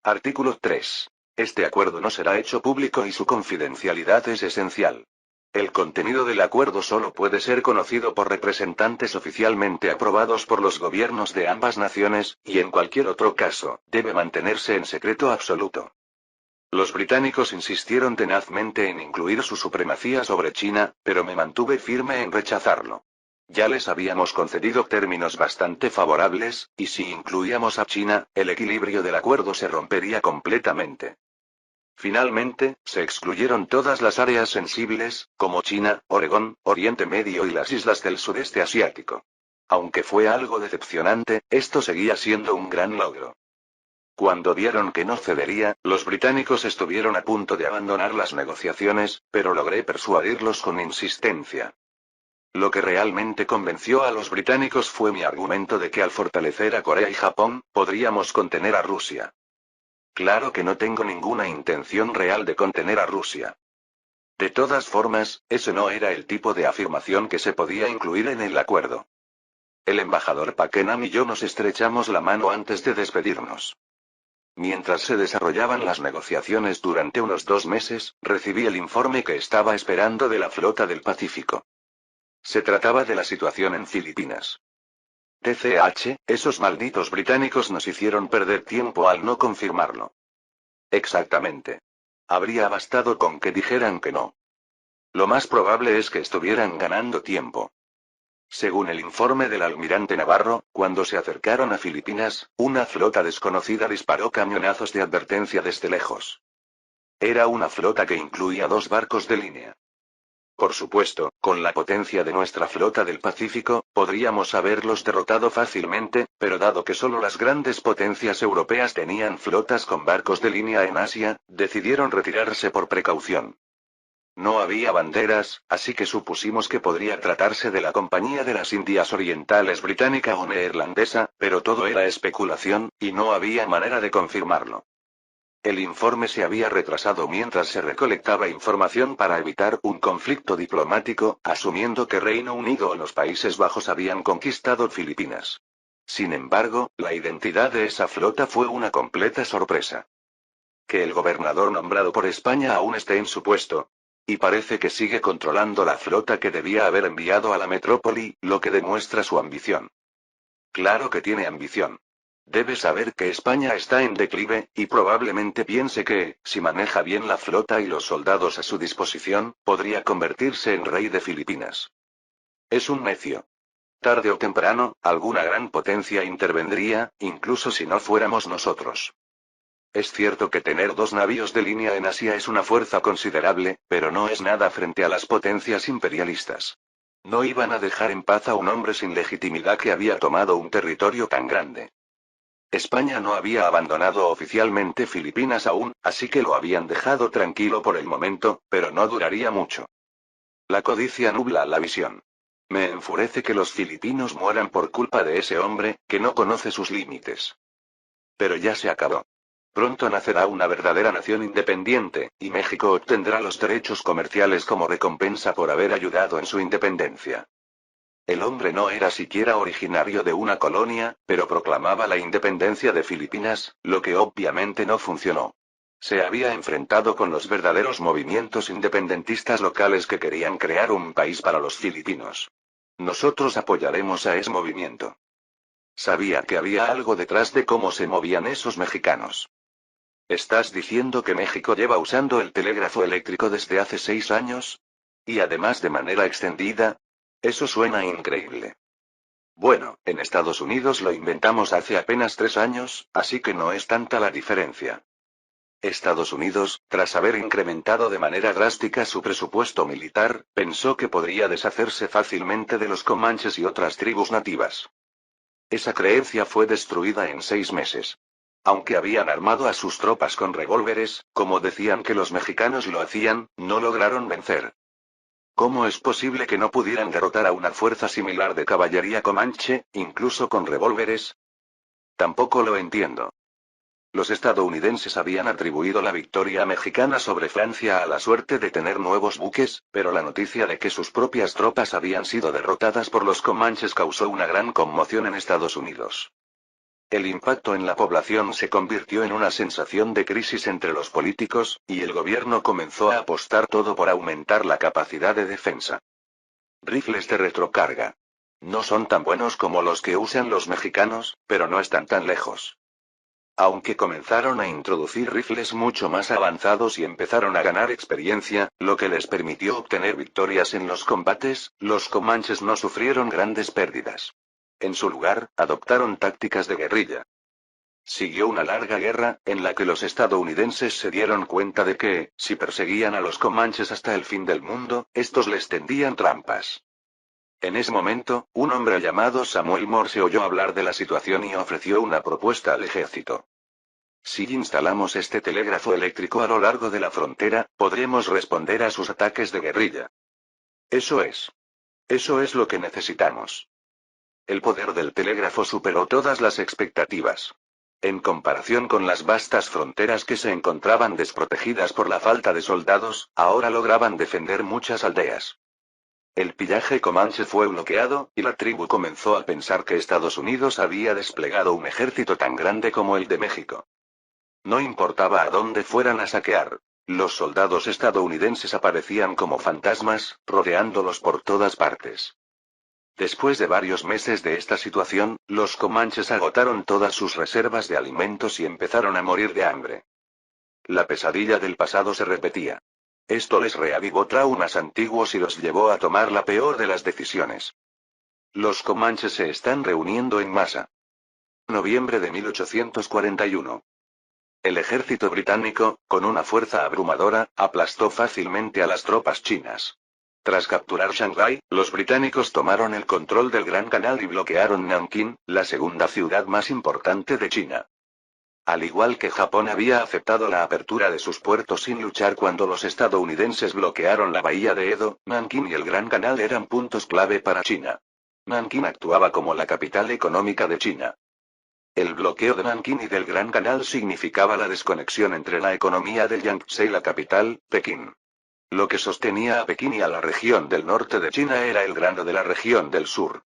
Artículo 3. Este acuerdo no será hecho público y su confidencialidad es esencial. El contenido del acuerdo solo puede ser conocido por representantes oficialmente aprobados por los gobiernos de ambas naciones, y en cualquier otro caso, debe mantenerse en secreto absoluto. Los británicos insistieron tenazmente en incluir su supremacía sobre China, pero me mantuve firme en rechazarlo. Ya les habíamos concedido términos bastante favorables, y si incluíamos a China, el equilibrio del acuerdo se rompería completamente. Finalmente, se excluyeron todas las áreas sensibles, como China, Oregón, Oriente Medio y las islas del sudeste asiático. Aunque fue algo decepcionante, esto seguía siendo un gran logro. Cuando vieron que no cedería, los británicos estuvieron a punto de abandonar las negociaciones, pero logré persuadirlos con insistencia. Lo que realmente convenció a los británicos fue mi argumento de que al fortalecer a Corea y Japón, podríamos contener a Rusia. Claro que no tengo ninguna intención real de contener a Rusia. De todas formas, ese no era el tipo de afirmación que se podía incluir en el acuerdo. El embajador Pakenham y yo nos estrechamos la mano antes de despedirnos. Mientras se desarrollaban las negociaciones durante unos 2 meses, recibí el informe que estaba esperando de la flota del Pacífico. Se trataba de la situación en Filipinas. TCH, esos malditos británicos nos hicieron perder tiempo al no confirmarlo. Exactamente. Habría bastado con que dijeran que no. Lo más probable es que estuvieran ganando tiempo. Según el informe del almirante Navarro, cuando se acercaron a Filipinas, una flota desconocida disparó cañonazos de advertencia desde lejos. Era una flota que incluía 2 barcos de línea. Por supuesto, con la potencia de nuestra flota del Pacífico, podríamos haberlos derrotado fácilmente, pero dado que solo las grandes potencias europeas tenían flotas con barcos de línea en Asia, decidieron retirarse por precaución. No había banderas, así que supusimos que podría tratarse de la Compañía de las Indias Orientales británica o neerlandesa, pero todo era especulación, y no había manera de confirmarlo. El informe se había retrasado mientras se recolectaba información para evitar un conflicto diplomático, asumiendo que Reino Unido o los Países Bajos habían conquistado Filipinas. Sin embargo, la identidad de esa flota fue una completa sorpresa. Que el gobernador nombrado por España aún esté en su puesto. Y parece que sigue controlando la flota que debía haber enviado a la metrópoli, lo que demuestra su ambición. Claro que tiene ambición. Debe saber que España está en declive, y probablemente piense que, si maneja bien la flota y los soldados a su disposición, podría convertirse en rey de Filipinas. Es un necio. Tarde o temprano, alguna gran potencia intervendría, incluso si no fuéramos nosotros. Es cierto que tener 2 navíos de línea en Asia es una fuerza considerable, pero no es nada frente a las potencias imperialistas. No iban a dejar en paz a un hombre sin legitimidad que había tomado un territorio tan grande. España no había abandonado oficialmente Filipinas aún, así que lo habían dejado tranquilo por el momento, pero no duraría mucho. La codicia nubla la visión. Me enfurece que los filipinos mueran por culpa de ese hombre, que no conoce sus límites. Pero ya se acabó. Pronto nacerá una verdadera nación independiente, y México obtendrá los derechos comerciales como recompensa por haber ayudado en su independencia. El hombre no era siquiera originario de una colonia, pero proclamaba la independencia de Filipinas, lo que obviamente no funcionó. Se había enfrentado con los verdaderos movimientos independentistas locales que querían crear un país para los filipinos. Nosotros apoyaremos a ese movimiento. Sabía que había algo detrás de cómo se movían esos mexicanos. ¿Estás diciendo que México lleva usando el telégrafo eléctrico desde hace 6 años? Y además de manera extendida. Eso suena increíble. Bueno, en Estados Unidos lo inventamos hace apenas 3 años, así que no es tanta la diferencia. Estados Unidos, tras haber incrementado de manera drástica su presupuesto militar, pensó que podría deshacerse fácilmente de los comanches y otras tribus nativas. Esa creencia fue destruida en 6 meses. Aunque habían armado a sus tropas con revólveres, como decían que los mexicanos lo hacían, no lograron vencer. ¿Cómo es posible que no pudieran derrotar a una fuerza similar de caballería comanche, incluso con revólveres? Tampoco lo entiendo. Los estadounidenses habían atribuido la victoria mexicana sobre Francia a la suerte de tener nuevos buques, pero la noticia de que sus propias tropas habían sido derrotadas por los comanches causó una gran conmoción en Estados Unidos. El impacto en la población se convirtió en una sensación de crisis entre los políticos, y el gobierno comenzó a apostar todo por aumentar la capacidad de defensa. Rifles de retrocarga. No son tan buenos como los que usan los mexicanos, pero no están tan lejos. Aunque comenzaron a introducir rifles mucho más avanzados y empezaron a ganar experiencia, lo que les permitió obtener victorias en los combates, los comanches no sufrieron grandes pérdidas. En su lugar, adoptaron tácticas de guerrilla. Siguió una larga guerra, en la que los estadounidenses se dieron cuenta de que, si perseguían a los comanches hasta el fin del mundo, estos les tendían trampas. En ese momento, un hombre llamado Samuel Morse oyó hablar de la situación y ofreció una propuesta al ejército. Si instalamos este telégrafo eléctrico a lo largo de la frontera, podremos responder a sus ataques de guerrilla. Eso es. Eso es lo que necesitamos. El poder del telégrafo superó todas las expectativas. En comparación con las vastas fronteras que se encontraban desprotegidas por la falta de soldados, ahora lograban defender muchas aldeas. El pillaje comanche fue bloqueado, y la tribu comenzó a pensar que Estados Unidos había desplegado un ejército tan grande como el de México. No importaba a dónde fueran a saquear. Los soldados estadounidenses aparecían como fantasmas, rodeándolos por todas partes. Después de varios meses de esta situación, los comanches agotaron todas sus reservas de alimentos y empezaron a morir de hambre. La pesadilla del pasado se repetía. Esto les reavivó traumas antiguos y los llevó a tomar la peor de las decisiones. Los comanches se están reuniendo en masa. Noviembre de 1841. El ejército británico, con una fuerza abrumadora, aplastó fácilmente a las tropas chinas. Tras capturar Shanghái, los británicos tomaron el control del Gran Canal y bloquearon Nankín, la segunda ciudad más importante de China. Al igual que Japón había aceptado la apertura de sus puertos sin luchar cuando los estadounidenses bloquearon la bahía de Edo, Nankín y el Gran Canal eran puntos clave para China. Nankín actuaba como la capital económica de China. El bloqueo de Nankín y del Gran Canal significaba la desconexión entre la economía del Yangtze y la capital, Pekín. Lo que sostenía a Pekín y a la región del norte de China era el grano de la región del sur.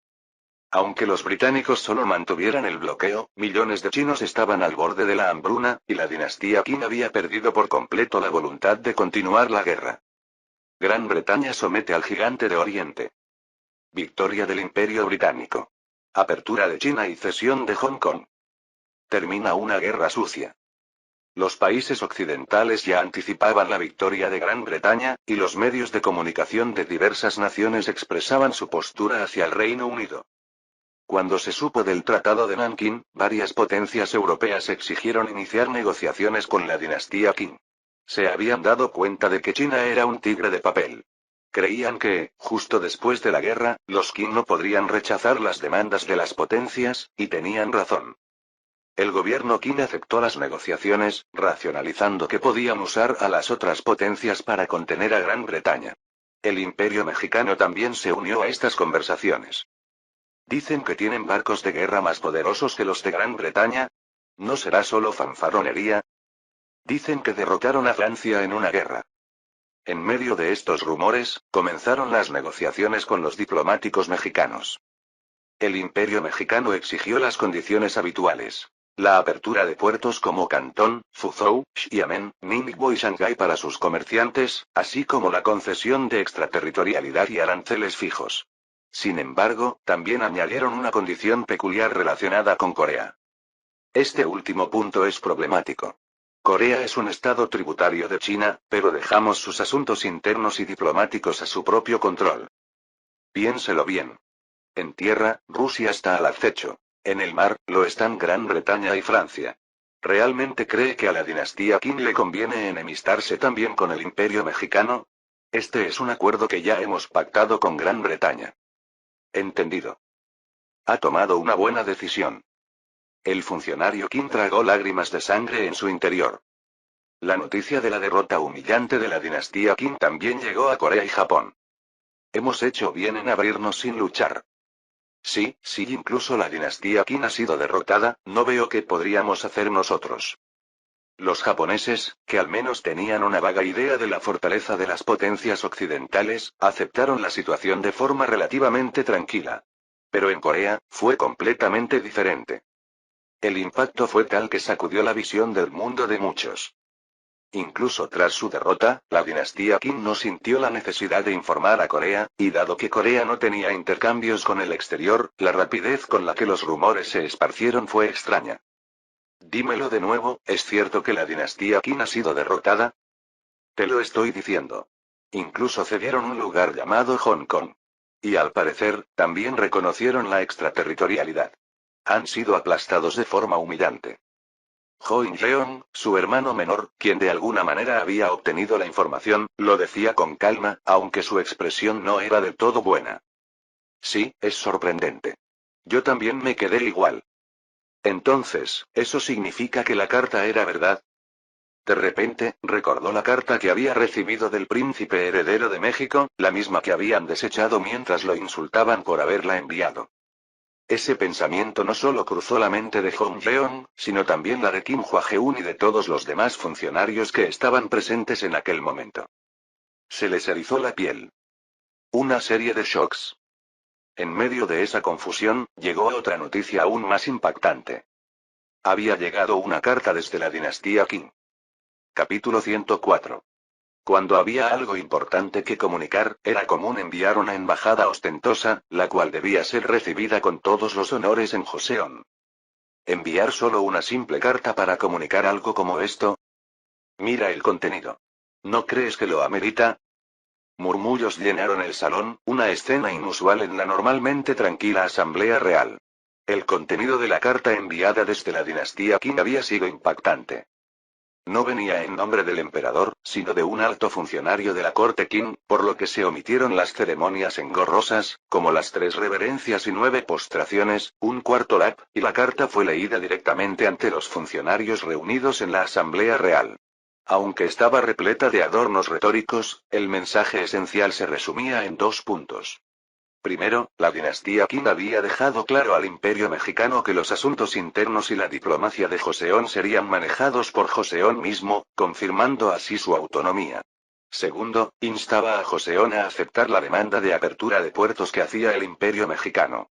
Aunque los británicos solo mantuvieran el bloqueo, millones de chinos estaban al borde de la hambruna, y la dinastía Qin había perdido por completo la voluntad de continuar la guerra. Gran Bretaña somete al gigante de Oriente. Victoria del Imperio Británico. Apertura de China y cesión de Hong Kong. Termina una guerra sucia. Los países occidentales ya anticipaban la victoria de Gran Bretaña, y los medios de comunicación de diversas naciones expresaban su postura hacia el Reino Unido. Cuando se supo del Tratado de Nankín, varias potencias europeas exigieron iniciar negociaciones con la dinastía Qin. Se habían dado cuenta de que China era un tigre de papel. Creían que, justo después de la guerra, los Qin no podrían rechazar las demandas de las potencias, y tenían razón. El gobierno Qin aceptó las negociaciones, racionalizando que podían usar a las otras potencias para contener a Gran Bretaña. El Imperio Mexicano también se unió a estas conversaciones. Dicen que tienen barcos de guerra más poderosos que los de Gran Bretaña. ¿No será solo fanfarronería? Dicen que derrotaron a Francia en una guerra. En medio de estos rumores, comenzaron las negociaciones con los diplomáticos mexicanos. El Imperio Mexicano exigió las condiciones habituales. La apertura de puertos como Cantón, Fuzhou, Xiamen, Ningbo y Shanghái para sus comerciantes, así como la concesión de extraterritorialidad y aranceles fijos. Sin embargo, también añadieron una condición peculiar relacionada con Corea. Este último punto es problemático. Corea es un estado tributario de China, pero dejamos sus asuntos internos y diplomáticos a su propio control. Piénselo bien. En tierra, Rusia está al acecho. En el mar, lo están Gran Bretaña y Francia. ¿Realmente cree que a la dinastía Qin le conviene enemistarse también con el Imperio Mexicano? Este es un acuerdo que ya hemos pactado con Gran Bretaña. Entendido. Ha tomado una buena decisión. El funcionario Qin tragó lágrimas de sangre en su interior. La noticia de la derrota humillante de la dinastía Qin también llegó a Corea y Japón. Hemos hecho bien en abrirnos sin luchar. Sí, incluso la dinastía Qin ha sido derrotada, no veo qué podríamos hacer nosotros. Los japoneses, que al menos tenían una vaga idea de la fortaleza de las potencias occidentales, aceptaron la situación de forma relativamente tranquila. Pero en Corea, fue completamente diferente. El impacto fue tal que sacudió la visión del mundo de muchos. Incluso tras su derrota, la dinastía Qin no sintió la necesidad de informar a Corea, y dado que Corea no tenía intercambios con el exterior, la rapidez con la que los rumores se esparcieron fue extraña. Dímelo de nuevo, ¿es cierto que la dinastía Qin ha sido derrotada? Te lo estoy diciendo. Incluso cedieron un lugar llamado Hong Kong. Y al parecer, también reconocieron la extraterritorialidad. Han sido aplastados de forma humillante. Jeong, su hermano menor, quien de alguna manera había obtenido la información, lo decía con calma, aunque su expresión no era del todo buena. Sí, es sorprendente. Yo también me quedé igual. Entonces, ¿eso significa que la carta era verdad? De repente, recordó la carta que había recibido del príncipe heredero de México, la misma que habían desechado mientras lo insultaban por haberla enviado. Ese pensamiento no solo cruzó la mente de Hong Leong, sino también la de Kim Hwa-geun y de todos los demás funcionarios que estaban presentes en aquel momento. Se les erizó la piel. Una serie de shocks. En medio de esa confusión, llegó otra noticia aún más impactante. Había llegado una carta desde la dinastía Qing. Capítulo 104. Cuando había algo importante que comunicar, era común enviar una embajada ostentosa, la cual debía ser recibida con todos los honores en Joseon. ¿Enviar solo una simple carta para comunicar algo como esto? Mira el contenido. ¿No crees que lo amerita? Murmullos llenaron el salón, una escena inusual en la normalmente tranquila asamblea real. El contenido de la carta enviada desde la dinastía Qing había sido impactante. No venía en nombre del emperador, sino de un alto funcionario de la corte Qing, por lo que se omitieron las ceremonias engorrosas, como las 3 reverencias y 9 postraciones, un cuarto lap, y la carta fue leída directamente ante los funcionarios reunidos en la Asamblea Real. Aunque estaba repleta de adornos retóricos, el mensaje esencial se resumía en 2 puntos. Primero, la dinastía Qing había dejado claro al imperio mexicano que los asuntos internos y la diplomacia de Joseon serían manejados por Joseon mismo, confirmando así su autonomía. Segundo, instaba a Joseon a aceptar la demanda de apertura de puertos que hacía el imperio mexicano.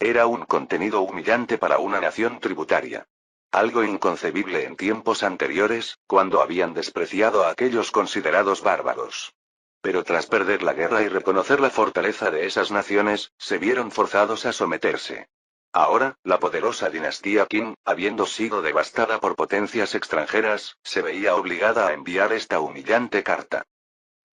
Era un contenido humillante para una nación tributaria. Algo inconcebible en tiempos anteriores, cuando habían despreciado a aquellos considerados bárbaros. Pero tras perder la guerra y reconocer la fortaleza de esas naciones, se vieron forzados a someterse. Ahora, la poderosa dinastía Qing, habiendo sido devastada por potencias extranjeras, se veía obligada a enviar esta humillante carta.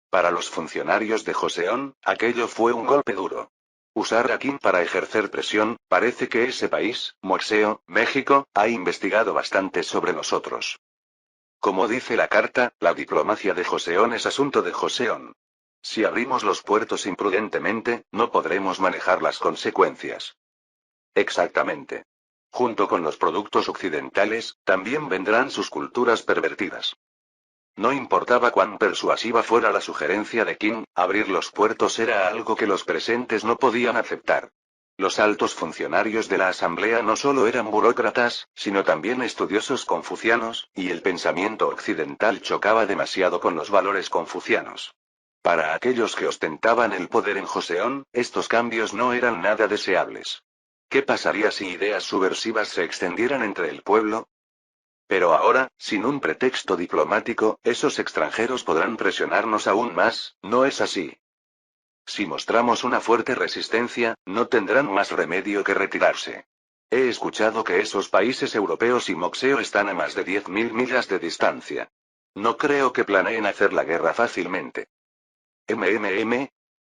Para los funcionarios de Joseon, aquello fue un golpe duro. Usar a Qing para ejercer presión, parece que ese país, Moxeo, México, ha investigado bastante sobre nosotros. Como dice la carta, la diplomacia de Joseon es asunto de Joseon. Si abrimos los puertos imprudentemente, no podremos manejar las consecuencias. Exactamente. Junto con los productos occidentales, también vendrán sus culturas pervertidas. No importaba cuán persuasiva fuera la sugerencia de Qing, abrir los puertos era algo que los presentes no podían aceptar. Los altos funcionarios de la asamblea no solo eran burócratas, sino también estudiosos confucianos, y el pensamiento occidental chocaba demasiado con los valores confucianos. Para aquellos que ostentaban el poder en Joseon, estos cambios no eran nada deseables. ¿Qué pasaría si ideas subversivas se extendieran entre el pueblo? Pero ahora, sin un pretexto diplomático, esos extranjeros podrán presionarnos aún más, ¿no es así? Si mostramos una fuerte resistencia, no tendrán más remedio que retirarse. He escuchado que esos países europeos y Moxeo están a más de 10.000 millas de distancia. No creo que planeen hacer la guerra fácilmente.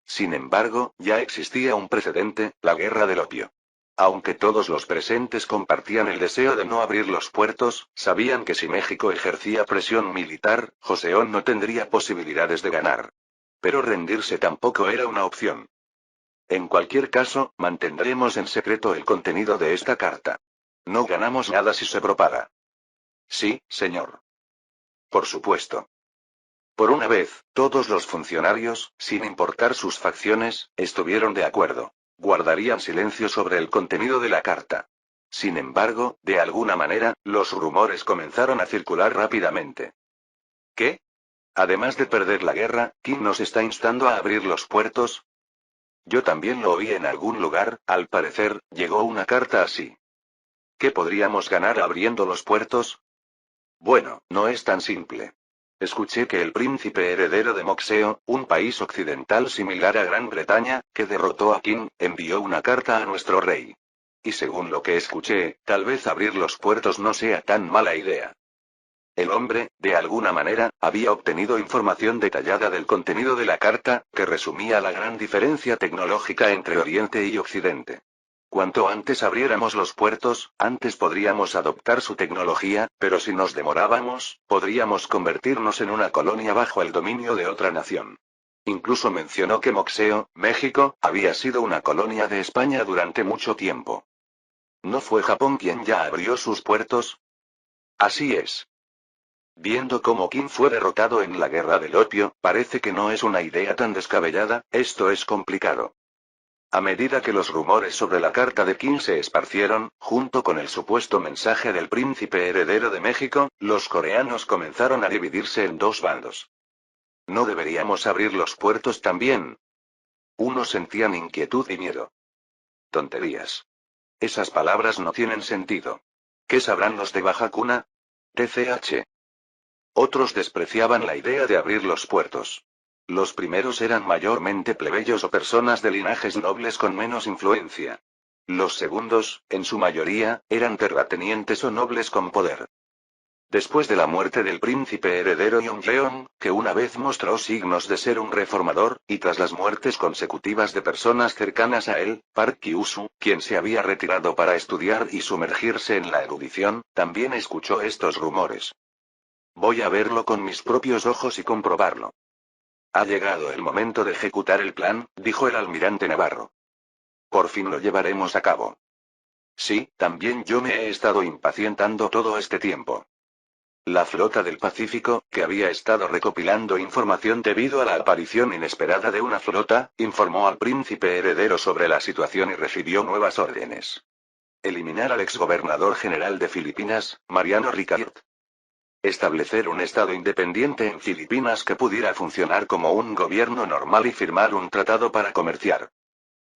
Sin embargo, ya existía un precedente, la guerra del opio. Aunque todos los presentes compartían el deseo de no abrir los puertos, sabían que si México ejercía presión militar, Joseon no tendría posibilidades de ganar. Pero rendirse tampoco era una opción. En cualquier caso, mantendremos en secreto el contenido de esta carta. No ganamos nada si se propaga. Sí, señor. Por supuesto. Por una vez, todos los funcionarios, sin importar sus facciones, estuvieron de acuerdo. Guardarían silencio sobre el contenido de la carta. Sin embargo, de alguna manera, los rumores comenzaron a circular rápidamente. ¿Qué? Además de perder la guerra, ¿Qing nos está instando a abrir los puertos? Yo también lo oí en algún lugar, al parecer, llegó una carta así. ¿Qué podríamos ganar abriendo los puertos? Bueno, no es tan simple. Escuché que el príncipe heredero de Moxeo, un país occidental similar a Gran Bretaña, que derrotó a Qing, envió una carta a nuestro rey. Y según lo que escuché, tal vez abrir los puertos no sea tan mala idea. El hombre, de alguna manera, había obtenido información detallada del contenido de la carta, que resumía la gran diferencia tecnológica entre Oriente y Occidente. Cuanto antes abriéramos los puertos, antes podríamos adoptar su tecnología, pero si nos demorábamos, podríamos convertirnos en una colonia bajo el dominio de otra nación. Incluso mencionó que Moxeo, México, había sido una colonia de España durante mucho tiempo. ¿No fue Japón quien ya abrió sus puertos? Así es. Viendo cómo Qin fue derrotado en la guerra del opio, parece que no es una idea tan descabellada, esto es complicado. A medida que los rumores sobre la carta de Qin se esparcieron, junto con el supuesto mensaje del príncipe heredero de México, los coreanos comenzaron a dividirse en dos bandos. ¿No deberíamos abrir los puertos también? Unos sentían inquietud y miedo. Tonterías. Esas palabras no tienen sentido. ¿Qué sabrán los de Baja Cuna? TCH. Otros despreciaban la idea de abrir los puertos. Los primeros eran mayormente plebeyos o personas de linajes nobles con menos influencia. Los segundos, en su mayoría, eran terratenientes o nobles con poder. Después de la muerte del príncipe heredero Yonjeon, que una vez mostró signos de ser un reformador, y tras las muertes consecutivas de personas cercanas a él, Park Kyushu, quien se había retirado para estudiar y sumergirse en la erudición, también escuchó estos rumores. Voy a verlo con mis propios ojos y comprobarlo. Ha llegado el momento de ejecutar el plan, dijo el almirante Navarro. Por fin lo llevaremos a cabo. Sí, también yo me he estado impacientando todo este tiempo. La flota del Pacífico, que había estado recopilando información debido a la aparición inesperada de una flota, informó al príncipe heredero sobre la situación y recibió nuevas órdenes. Eliminar al exgobernador general de Filipinas, Mariano Ricard. Establecer un estado independiente en Filipinas que pudiera funcionar como un gobierno normal y firmar un tratado para comerciar.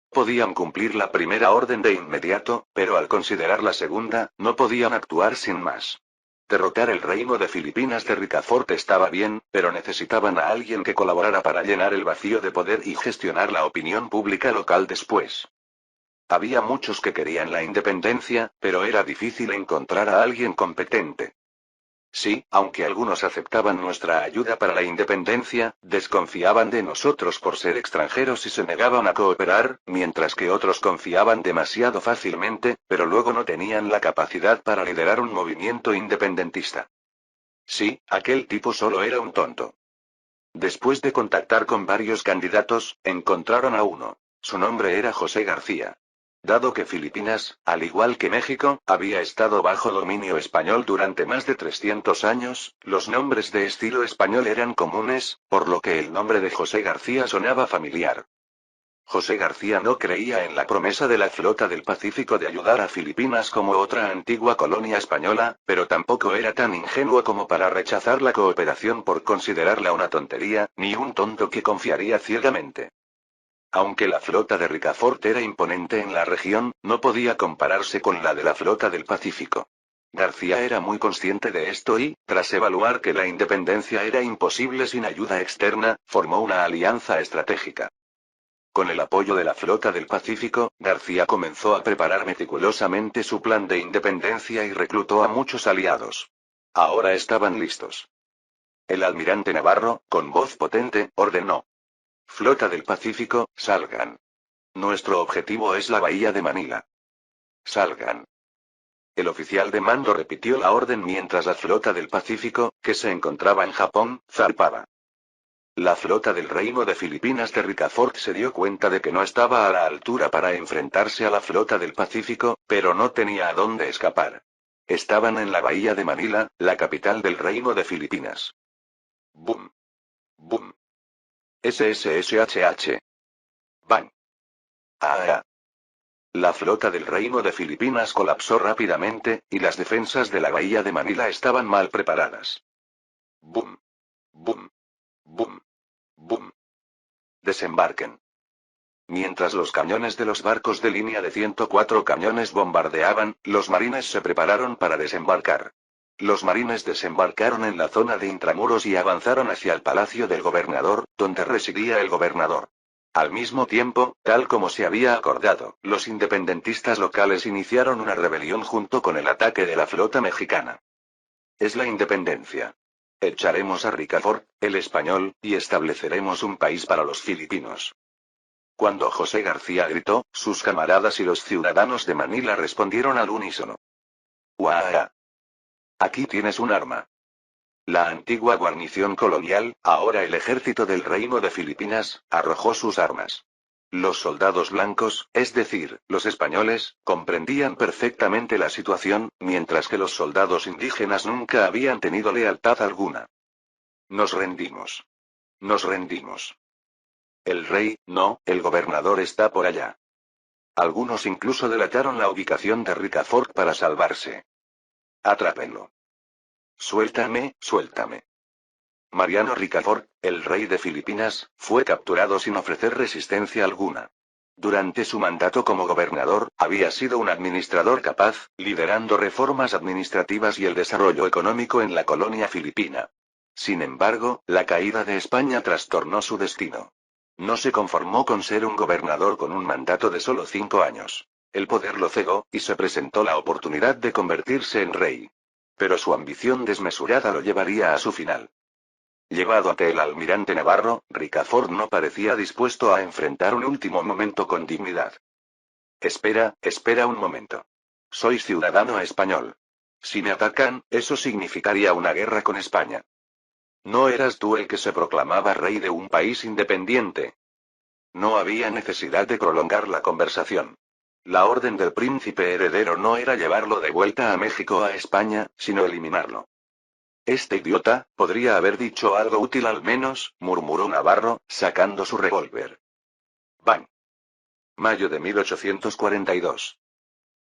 Podían cumplir la primera orden de inmediato, pero al considerar la segunda, no podían actuar sin más. Derrotar el reino de Filipinas de Ricafort estaba bien, pero necesitaban a alguien que colaborara para llenar el vacío de poder y gestionar la opinión pública local después. Había muchos que querían la independencia, pero era difícil encontrar a alguien competente. Sí, aunque algunos aceptaban nuestra ayuda para la independencia, desconfiaban de nosotros por ser extranjeros y se negaban a cooperar, mientras que otros confiaban demasiado fácilmente, pero luego no tenían la capacidad para liderar un movimiento independentista. Sí, aquel tipo solo era un tonto. Después de contactar con varios candidatos, encontraron a uno. Su nombre era José García. Dado que Filipinas, al igual que México, había estado bajo dominio español durante más de 300 años, los nombres de estilo español eran comunes, por lo que el nombre de José García sonaba familiar. José García no creía en la promesa de la flota del Pacífico de ayudar a Filipinas como otra antigua colonia española, pero tampoco era tan ingenuo como para rechazar la cooperación por considerarla una tontería, ni un tonto que confiaría ciegamente. Aunque la flota de Ricafort era imponente en la región, no podía compararse con la de la flota del Pacífico. García era muy consciente de esto y, tras evaluar que la independencia era imposible sin ayuda externa, formó una alianza estratégica. Con el apoyo de la flota del Pacífico, García comenzó a preparar meticulosamente su plan de independencia y reclutó a muchos aliados. Ahora estaban listos. El almirante Navarro, con voz potente, ordenó. Flota del Pacífico, salgan. Nuestro objetivo es la bahía de Manila. Salgan. El oficial de mando repitió la orden mientras la flota del Pacífico, que se encontraba en Japón, zarpaba. La flota del reino de Filipinas de Ricafort se dio cuenta de que no estaba a la altura para enfrentarse a la flota del Pacífico, pero no tenía a dónde escapar. Estaban en la bahía de Manila, la capital del reino de Filipinas. Boom. Boom. SSSHH. Bang. Ah. La flota del reino de Filipinas colapsó rápidamente, y las defensas de la bahía de Manila estaban mal preparadas. Boom. Boom. Boom. Boom. Desembarquen. Mientras los cañones de los barcos de línea de 104 cañones bombardeaban, los marines se prepararon para desembarcar. Los marines desembarcaron en la zona de intramuros y avanzaron hacia el palacio del gobernador, donde residía el gobernador. Al mismo tiempo, tal como se había acordado, los independentistas locales iniciaron una rebelión junto con el ataque de la flota mexicana. Es la independencia. Echaremos a Ricafort, el español, y estableceremos un país para los filipinos. Cuando José García gritó, sus camaradas y los ciudadanos de Manila respondieron al unísono. ¡Uah! Aquí tienes un arma. La antigua guarnición colonial, ahora el ejército del Reino de Filipinas, arrojó sus armas. Los soldados blancos, es decir, los españoles, comprendían perfectamente la situación, mientras que los soldados indígenas nunca habían tenido lealtad alguna. Nos rendimos. Nos rendimos. El rey, no, el gobernador está por allá. Algunos incluso delataron la ubicación de Ricafort para salvarse. Atrápenlo. Suéltame, suéltame. Mariano Ricafort, el rey de Filipinas, fue capturado sin ofrecer resistencia alguna. Durante su mandato como gobernador, había sido un administrador capaz, liderando reformas administrativas y el desarrollo económico en la colonia filipina. Sin embargo, la caída de España trastornó su destino. No se conformó con ser un gobernador con un mandato de solo 5 años. El poder lo cegó, y se presentó la oportunidad de convertirse en rey. Pero su ambición desmesurada lo llevaría a su final. Llevado ante el almirante Navarro, Ricafort no parecía dispuesto a enfrentar un último momento con dignidad. Espera, espera un momento. Soy ciudadano español. Si me atacan, eso significaría una guerra con España. ¿No eras tú el que se proclamaba rey de un país independiente? No había necesidad de prolongar la conversación. La orden del príncipe heredero no era llevarlo de vuelta a México o a España, sino eliminarlo. Este idiota, podría haber dicho algo útil al menos, murmuró Navarro, sacando su revólver. ¡Bang! Mayo de 1842.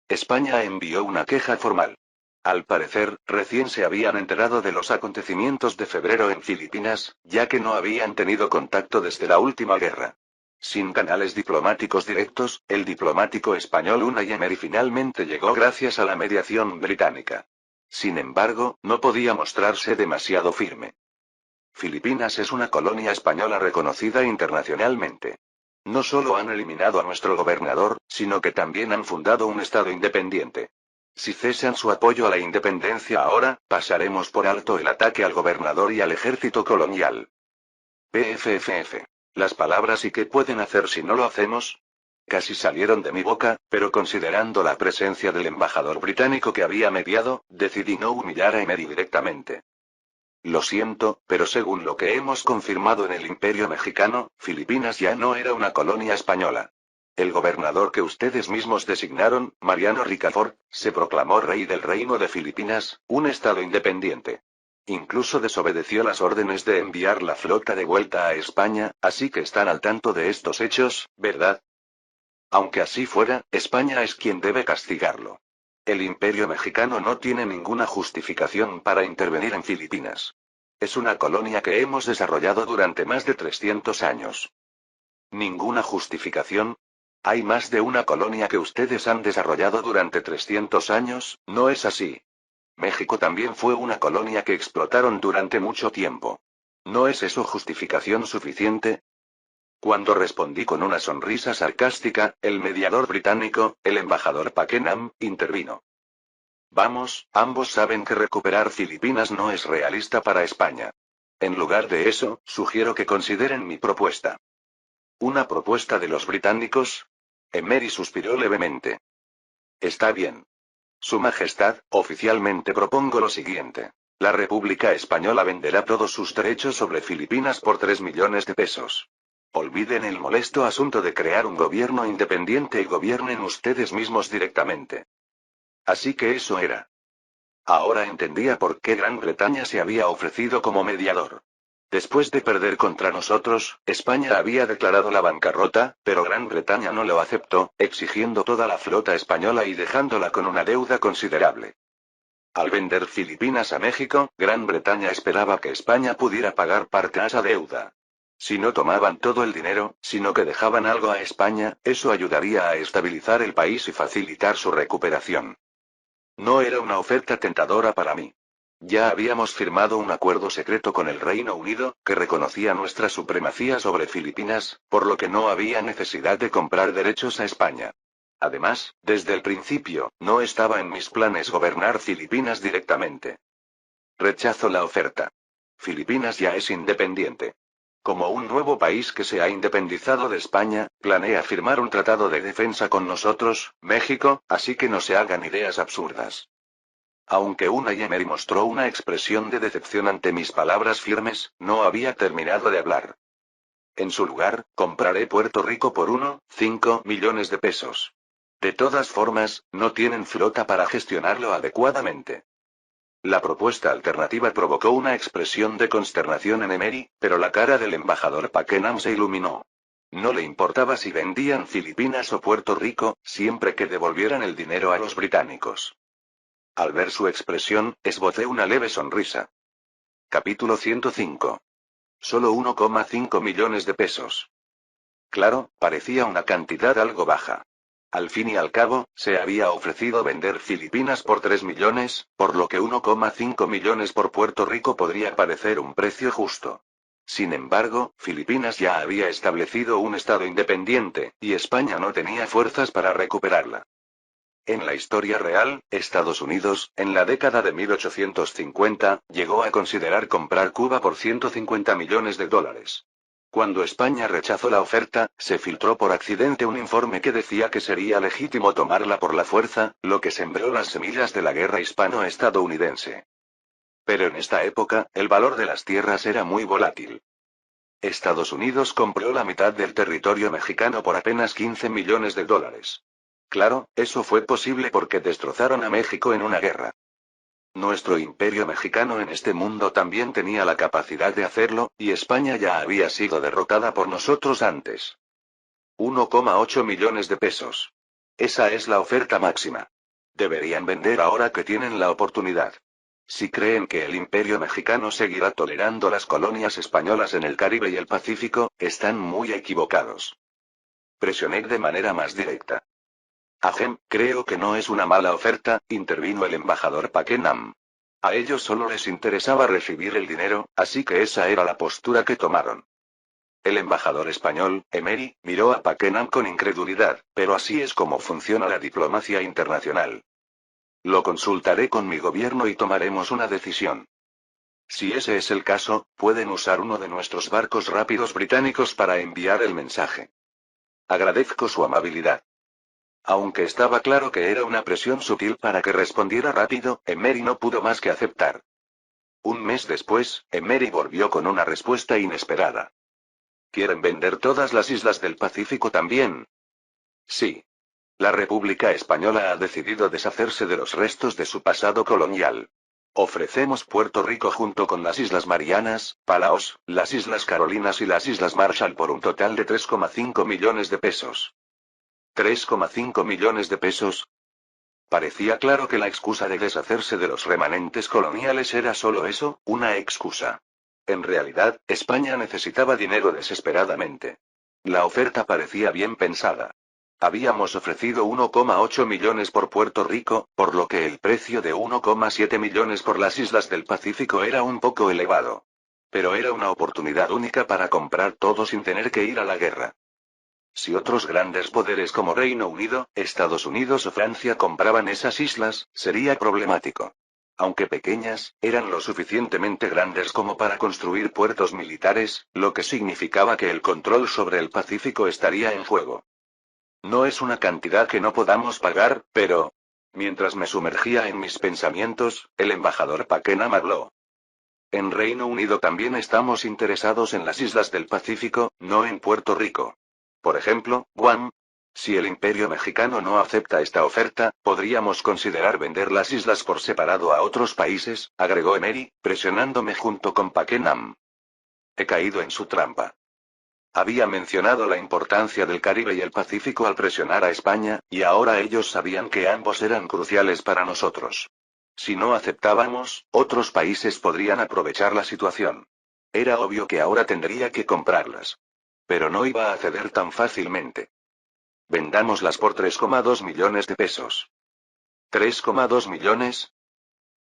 España envió una queja formal. Al parecer, recién se habían enterado de los acontecimientos de febrero en Filipinas, ya que no habían tenido contacto desde la última guerra. Sin canales diplomáticos directos, el diplomático español Unai Emery finalmente llegó gracias a la mediación británica. Sin embargo, no podía mostrarse demasiado firme. Filipinas es una colonia española reconocida internacionalmente. No solo han eliminado a nuestro gobernador, sino que también han fundado un estado independiente. Si cesan su apoyo a la independencia ahora, pasaremos por alto el ataque al gobernador y al ejército colonial. PFFF. Las palabras ¿y qué pueden hacer si no lo hacemos? Casi salieron de mi boca, pero considerando la presencia del embajador británico que había mediado, decidí no humillar a Emery directamente. Lo siento, pero según lo que hemos confirmado en el Imperio Mexicano, Filipinas ya no era una colonia española. El gobernador que ustedes mismos designaron, Mariano Ricafort, se proclamó rey del Reino de Filipinas, un estado independiente. Incluso desobedeció las órdenes de enviar la flota de vuelta a España, así que están al tanto de estos hechos, ¿verdad? Aunque así fuera, España es quien debe castigarlo. El Imperio Mexicano no tiene ninguna justificación para intervenir en Filipinas. Es una colonia que hemos desarrollado durante más de 300 años. ¿Ninguna justificación? Hay más de una colonia que ustedes han desarrollado durante 300 años, ¿no es así? México también fue una colonia que explotaron durante mucho tiempo. ¿No es eso justificación suficiente? Cuando respondí con una sonrisa sarcástica, el mediador británico, el embajador Pakenham, intervino. Vamos, ambos saben que recuperar Filipinas no es realista para España. En lugar de eso, sugiero que consideren mi propuesta. ¿Una propuesta de los británicos? Emery suspiró levemente. Está bien. Su Majestad, oficialmente propongo lo siguiente. La República Española venderá todos sus derechos sobre Filipinas por 3 millones de pesos. Olviden el molesto asunto de crear un gobierno independiente y gobiernen ustedes mismos directamente. Así que eso era. Ahora entendía por qué Gran Bretaña se había ofrecido como mediador. Después de perder contra nosotros, España había declarado la bancarrota, pero Gran Bretaña no lo aceptó, exigiendo toda la flota española y dejándola con una deuda considerable. Al vender Filipinas a México, Gran Bretaña esperaba que España pudiera pagar parte de esa deuda. Si no tomaban todo el dinero, sino que dejaban algo a España, eso ayudaría a estabilizar el país y facilitar su recuperación. No era una oferta tentadora para mí. Ya habíamos firmado un acuerdo secreto con el Reino Unido, que reconocía nuestra supremacía sobre Filipinas, por lo que no había necesidad de comprar derechos a España. Además, desde el principio, no estaba en mis planes gobernar Filipinas directamente. Rechazo la oferta. Filipinas ya es independiente. Como un nuevo país que se ha independizado de España, planea firmar un tratado de defensa con nosotros, México, así que no se hagan ideas absurdas. Aunque Unai Emery mostró una expresión de decepción ante mis palabras firmes, no había terminado de hablar. En su lugar, compraré Puerto Rico por 1,5 millones de pesos. De todas formas, no tienen flota para gestionarlo adecuadamente. La propuesta alternativa provocó una expresión de consternación en Emery, pero la cara del embajador Pakenham se iluminó. No le importaba si vendían Filipinas o Puerto Rico, siempre que devolvieran el dinero a los británicos. Al ver su expresión, esbocé una leve sonrisa. Capítulo 105. Solo 1,5 millones de pesos. Claro, parecía una cantidad algo baja. Al fin y al cabo, se había ofrecido vender Filipinas por 3 millones, por lo que 1,5 millones por Puerto Rico podría parecer un precio justo. Sin embargo, Filipinas ya había establecido un estado independiente, y España no tenía fuerzas para recuperarla. En la historia real, Estados Unidos, en la década de 1850, llegó a considerar comprar Cuba por 150 millones de dólares. Cuando España rechazó la oferta, se filtró por accidente un informe que decía que sería legítimo tomarla por la fuerza, lo que sembró las semillas de la guerra hispano-estadounidense. Pero en esta época, el valor de las tierras era muy volátil. Estados Unidos compró la mitad del territorio mexicano por apenas 15 millones de dólares. Claro, eso fue posible porque destrozaron a México en una guerra. Nuestro imperio mexicano en este mundo también tenía la capacidad de hacerlo, y España ya había sido derrotada por nosotros antes. 1,8 millones de pesos. Esa es la oferta máxima. Deberían vender ahora que tienen la oportunidad. Si creen que el imperio mexicano seguirá tolerando las colonias españolas en el Caribe y el Pacífico, están muy equivocados. Presioné de manera más directa. Ahem, creo que no es una mala oferta, intervino el embajador Pakenham. A ellos solo les interesaba recibir el dinero, así que esa era la postura que tomaron. El embajador español, Emery, miró a Pakenham con incredulidad, pero así es como funciona la diplomacia internacional. Lo consultaré con mi gobierno y tomaremos una decisión. Si ese es el caso, pueden usar uno de nuestros barcos rápidos británicos para enviar el mensaje. Agradezco su amabilidad. Aunque estaba claro que era una presión sutil para que respondiera rápido, Emery no pudo más que aceptar. Un mes después, Emery volvió con una respuesta inesperada. ¿Quieren vender todas las islas del Pacífico también? Sí. La República Española ha decidido deshacerse de los restos de su pasado colonial. Ofrecemos Puerto Rico junto con las Islas Marianas, Palaos, las Islas Carolinas y las Islas Marshall por un total de 3,5 millones de pesos. 3,5 millones de pesos. Parecía claro que la excusa de deshacerse de los remanentes coloniales era solo eso, una excusa. En realidad, España necesitaba dinero desesperadamente. La oferta parecía bien pensada. Habíamos ofrecido 1,8 millones por Puerto Rico, por lo que el precio de 1,7 millones por las islas del Pacífico era un poco elevado. Pero era una oportunidad única para comprar todo sin tener que ir a la guerra. Si otros grandes poderes como Reino Unido, Estados Unidos o Francia compraban esas islas, sería problemático. Aunque pequeñas, eran lo suficientemente grandes como para construir puertos militares, lo que significaba que el control sobre el Pacífico estaría en juego. No es una cantidad que no podamos pagar, pero... Mientras me sumergía en mis pensamientos, el embajador Pakenham habló. En Reino Unido también estamos interesados en las islas del Pacífico, no en Puerto Rico. Por ejemplo, Guam. Si el imperio mexicano no acepta esta oferta, podríamos considerar vender las islas por separado a otros países, agregó Emery, presionándome junto con Pakenham. He caído en su trampa. Había mencionado la importancia del Caribe y el Pacífico al presionar a España, y ahora ellos sabían que ambos eran cruciales para nosotros. Si no aceptábamos, otros países podrían aprovechar la situación. Era obvio que ahora tendría que comprarlas. Pero no iba a ceder tan fácilmente. Vendámoslas por 3,2 millones de pesos. ¿3,2 millones?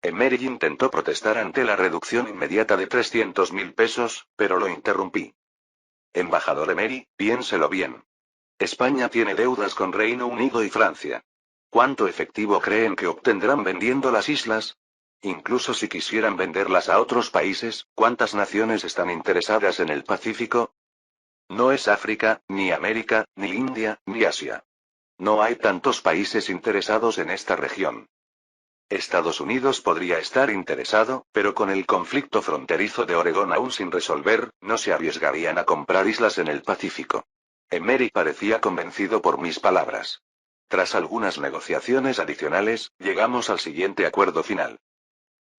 Emery intentó protestar ante la reducción inmediata de 300.000 pesos, pero lo interrumpí. Embajador Emery, piénselo bien. España tiene deudas con Reino Unido y Francia. ¿Cuánto efectivo creen que obtendrán vendiendo las islas? Incluso si quisieran venderlas a otros países, ¿cuántas naciones están interesadas en el Pacífico? No es África, ni América, ni India, ni Asia. No hay tantos países interesados en esta región. Estados Unidos podría estar interesado, pero con el conflicto fronterizo de Oregón aún sin resolver, no se arriesgarían a comprar islas en el Pacífico. Emery parecía convencido por mis palabras. Tras algunas negociaciones adicionales, llegamos al siguiente acuerdo final.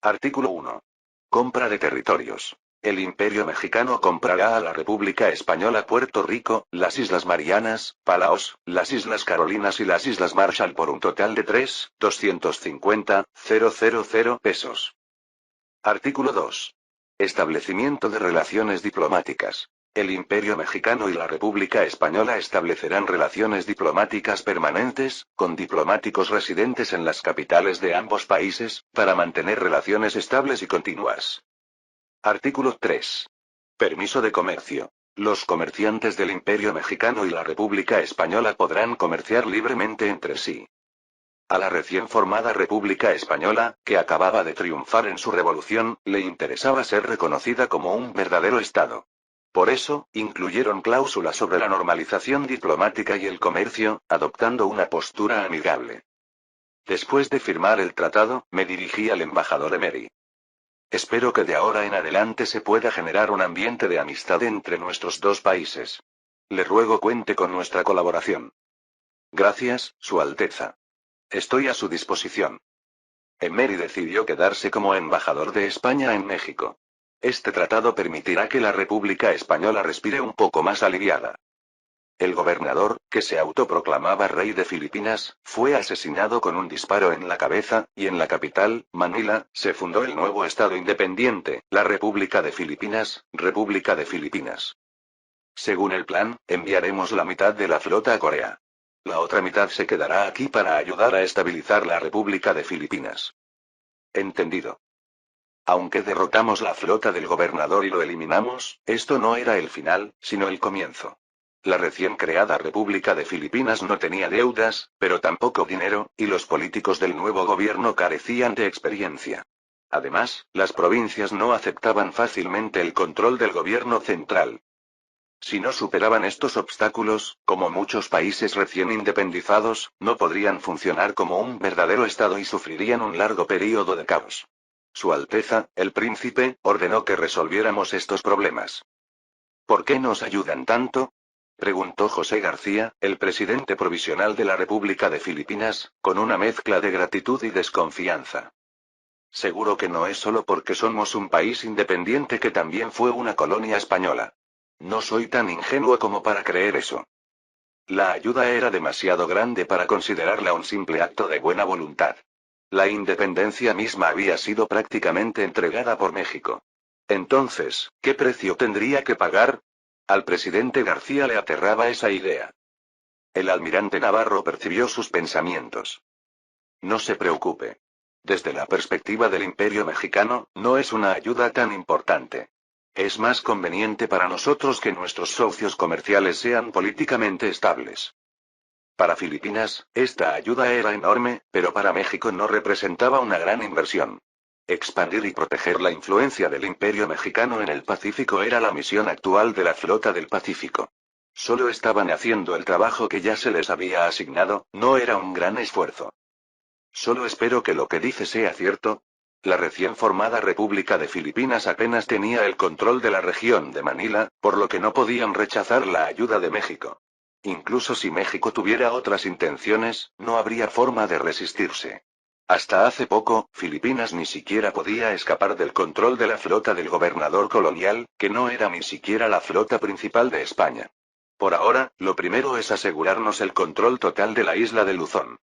Artículo 1. Compra de territorios. El Imperio Mexicano comprará a la República Española Puerto Rico, las Islas Marianas, Palaos, las Islas Carolinas y las Islas Marshall por un total de 3.250.000 pesos. Artículo 2. Establecimiento de relaciones diplomáticas. El Imperio Mexicano y la República Española establecerán relaciones diplomáticas permanentes, con diplomáticos residentes en las capitales de ambos países, para mantener relaciones estables y continuas. Artículo 3. Permiso de comercio. Los comerciantes del Imperio Mexicano y la República Española podrán comerciar libremente entre sí. A la recién formada República Española, que acababa de triunfar en su revolución, le interesaba ser reconocida como un verdadero Estado. Por eso, incluyeron cláusulas sobre la normalización diplomática y el comercio, adoptando una postura amigable. Después de firmar el tratado, me dirigí al embajador Emery. Espero que de ahora en adelante se pueda generar un ambiente de amistad entre nuestros dos países. Le ruego cuente con nuestra colaboración. Gracias, Su Alteza. Estoy a su disposición. Emery decidió quedarse como embajador de España en México. Este tratado permitirá que la República Española respire un poco más aliviada. El gobernador, que se autoproclamaba rey de Filipinas, fue asesinado con un disparo en la cabeza, y en la capital, Manila, se fundó el nuevo Estado independiente, la República de Filipinas, República de Filipinas. Según el plan, enviaremos la mitad de la flota a Corea. La otra mitad se quedará aquí para ayudar a estabilizar la República de Filipinas. Entendido. Aunque derrotamos la flota del gobernador y lo eliminamos, esto no era el final, sino el comienzo. La recién creada República de Filipinas no tenía deudas, pero tampoco dinero, y los políticos del nuevo gobierno carecían de experiencia. Además, las provincias no aceptaban fácilmente el control del gobierno central. Si no superaban estos obstáculos, como muchos países recién independizados, no podrían funcionar como un verdadero Estado y sufrirían un largo período de caos. Su Alteza, el Príncipe, ordenó que resolviéramos estos problemas. ¿Por qué nos ayudan tanto?, preguntó José García, el presidente provisional de la República de Filipinas, con una mezcla de gratitud y desconfianza. Seguro que no es solo porque somos un país independiente que también fue una colonia española. No soy tan ingenuo como para creer eso. La ayuda era demasiado grande para considerarla un simple acto de buena voluntad. La independencia misma había sido prácticamente entregada por México. Entonces, ¿qué precio tendría que pagar? Al presidente García le aterraba esa idea. El almirante Navarro percibió sus pensamientos. No se preocupe. Desde la perspectiva del Imperio Mexicano, no es una ayuda tan importante. Es más conveniente para nosotros que nuestros socios comerciales sean políticamente estables. Para Filipinas, esta ayuda era enorme, pero para México no representaba una gran inversión. Expandir y proteger la influencia del Imperio Mexicano en el Pacífico era la misión actual de la Flota del Pacífico. Solo estaban haciendo el trabajo que ya se les había asignado, no era un gran esfuerzo. Solo espero que lo que dice sea cierto. La recién formada República de Filipinas apenas tenía el control de la región de Manila, por lo que no podían rechazar la ayuda de México. Incluso si México tuviera otras intenciones, no habría forma de resistirse. Hasta hace poco, Filipinas ni siquiera podía escapar del control de la flota del gobernador colonial, que no era ni siquiera la flota principal de España. Por ahora, lo primero es asegurarnos el control total de la isla de Luzón.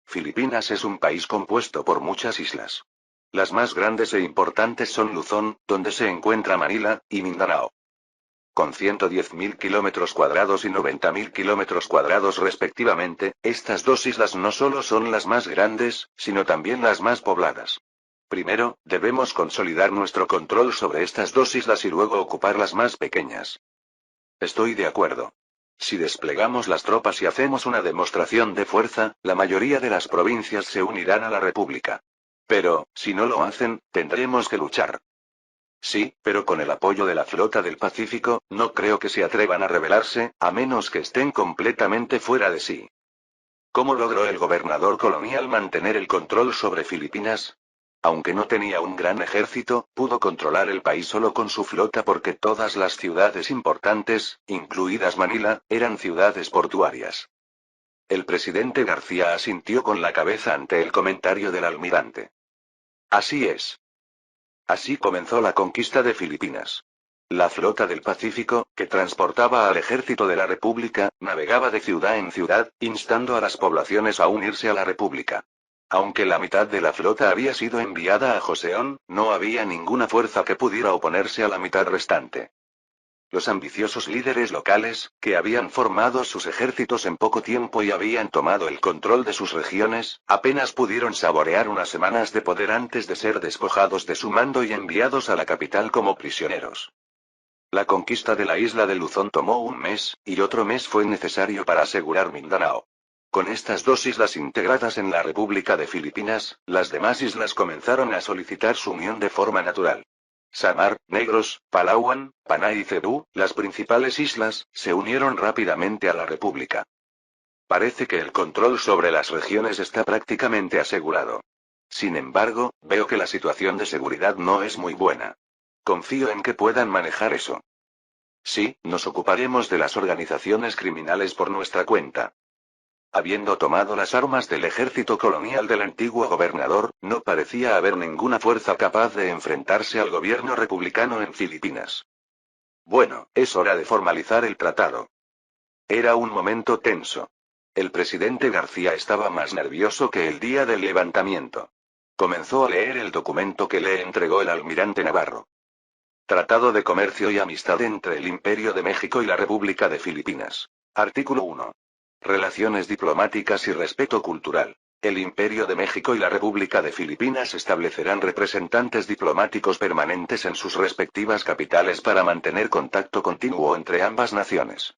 Filipinas es un país compuesto por muchas islas. Las más grandes e importantes son Luzón, donde se encuentra Manila, y Mindanao. Con 110.000 kilómetros cuadrados y 90.000 kilómetros cuadrados respectivamente, estas dos islas no solo son las más grandes, sino también las más pobladas. Primero, debemos consolidar nuestro control sobre estas dos islas y luego ocupar las más pequeñas. Estoy de acuerdo. Si desplegamos las tropas y hacemos una demostración de fuerza, la mayoría de las provincias se unirán a la República. Pero, si no lo hacen, tendremos que luchar. Sí, pero con el apoyo de la flota del Pacífico, no creo que se atrevan a rebelarse, a menos que estén completamente fuera de sí. ¿Cómo logró el gobernador colonial mantener el control sobre Filipinas? Aunque no tenía un gran ejército, pudo controlar el país solo con su flota porque todas las ciudades importantes, incluidas Manila, eran ciudades portuarias. El presidente García asintió con la cabeza ante el comentario del almirante. Así es. Así comenzó la conquista de Filipinas. La flota del Pacífico, que transportaba al ejército de la República, navegaba de ciudad en ciudad, instando a las poblaciones a unirse a la República. Aunque la mitad de la flota había sido enviada a Joseon, no había ninguna fuerza que pudiera oponerse a la mitad restante. Los ambiciosos líderes locales, que habían formado sus ejércitos en poco tiempo y habían tomado el control de sus regiones, apenas pudieron saborear unas semanas de poder antes de ser despojados de su mando y enviados a la capital como prisioneros. La conquista de la isla de Luzón tomó un mes, y otro mes fue necesario para asegurar Mindanao. Con estas dos islas integradas en la República de Filipinas, las demás islas comenzaron a solicitar su unión de forma natural. Samar, Negros, Palawan, Panay y Cebú, las principales islas, se unieron rápidamente a la República. Parece que el control sobre las regiones está prácticamente asegurado. Sin embargo, veo que la situación de seguridad no es muy buena. Confío en que puedan manejar eso. Sí, nos ocuparemos de las organizaciones criminales por nuestra cuenta. Habiendo tomado las armas del ejército colonial del antiguo gobernador, no parecía haber ninguna fuerza capaz de enfrentarse al gobierno republicano en Filipinas. Bueno, es hora de formalizar el tratado. Era un momento tenso. El presidente García estaba más nervioso que el día del levantamiento. Comenzó a leer el documento que le entregó el almirante Navarro. Tratado de Comercio y Amistad entre el Imperio de México y la República de Filipinas. Artículo 1. Relaciones diplomáticas y respeto cultural. El Imperio de México y la República de Filipinas establecerán representantes diplomáticos permanentes en sus respectivas capitales para mantener contacto continuo entre ambas naciones.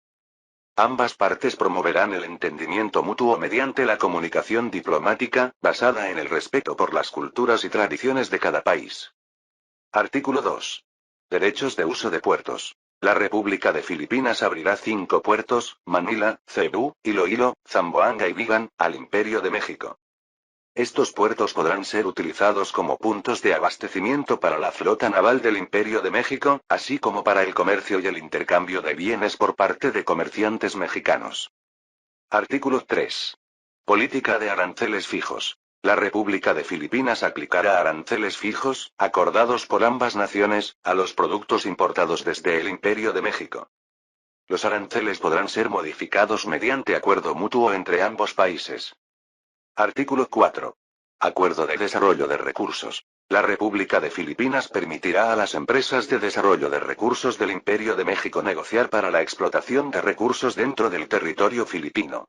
Ambas partes promoverán el entendimiento mutuo mediante la comunicación diplomática, basada en el respeto por las culturas y tradiciones de cada país. Artículo 2. Derechos de uso de puertos. La República de Filipinas abrirá 5 puertos, Manila, Cebú, Iloilo, Zamboanga y Vigan, al Imperio de México. Estos puertos podrán ser utilizados como puntos de abastecimiento para la flota naval del Imperio de México, así como para el comercio y el intercambio de bienes por parte de comerciantes mexicanos. Artículo 3. Política de aranceles fijos. La República de Filipinas aplicará aranceles fijos, acordados por ambas naciones, a los productos importados desde el Imperio de México. Los aranceles podrán ser modificados mediante acuerdo mutuo entre ambos países. Artículo 4. Acuerdo de desarrollo de recursos. La República de Filipinas permitirá a las empresas de desarrollo de recursos del Imperio de México negociar para la explotación de recursos dentro del territorio filipino.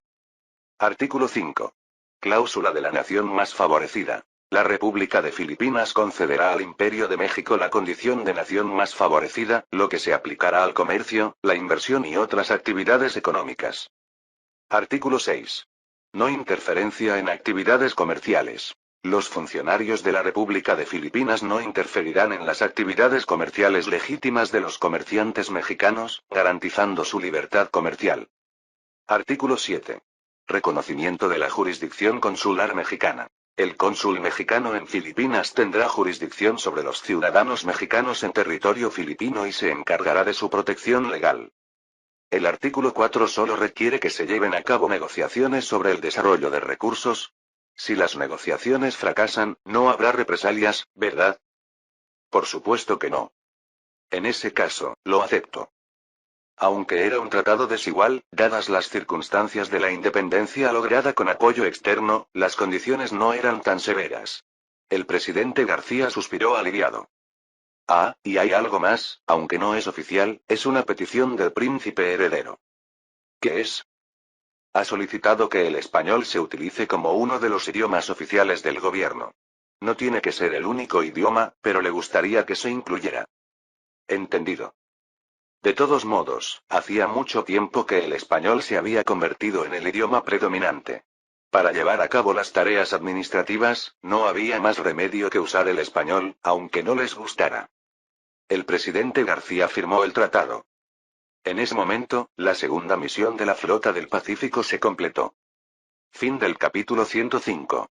Artículo 5. Cláusula de la nación más favorecida. La República de Filipinas concederá al Imperio de México la condición de nación más favorecida, lo que se aplicará al comercio, la inversión y otras actividades económicas. Artículo 6. No interferencia en actividades comerciales. Los funcionarios de la República de Filipinas no interferirán en las actividades comerciales legítimas de los comerciantes mexicanos, garantizando su libertad comercial. Artículo 7. Reconocimiento de la jurisdicción consular mexicana. El cónsul mexicano en Filipinas tendrá jurisdicción sobre los ciudadanos mexicanos en territorio filipino y se encargará de su protección legal. El artículo 4 solo requiere que se lleven a cabo negociaciones sobre el desarrollo de recursos. Si las negociaciones fracasan, no habrá represalias, ¿verdad? Por supuesto que no. En ese caso, lo acepto. Aunque era un tratado desigual, dadas las circunstancias de la independencia lograda con apoyo externo, las condiciones no eran tan severas. El presidente García suspiró aliviado. Ah, y hay algo más, aunque no es oficial, es una petición del príncipe heredero. ¿Qué es? Ha solicitado que el español se utilice como uno de los idiomas oficiales del gobierno. No tiene que ser el único idioma, pero le gustaría que se incluyera. Entendido. De todos modos, hacía mucho tiempo que el español se había convertido en el idioma predominante. Para llevar a cabo las tareas administrativas, no había más remedio que usar el español, aunque no les gustara. El presidente García firmó el tratado. En ese momento, la segunda misión de la Flota del Pacífico se completó. Fin del capítulo 105.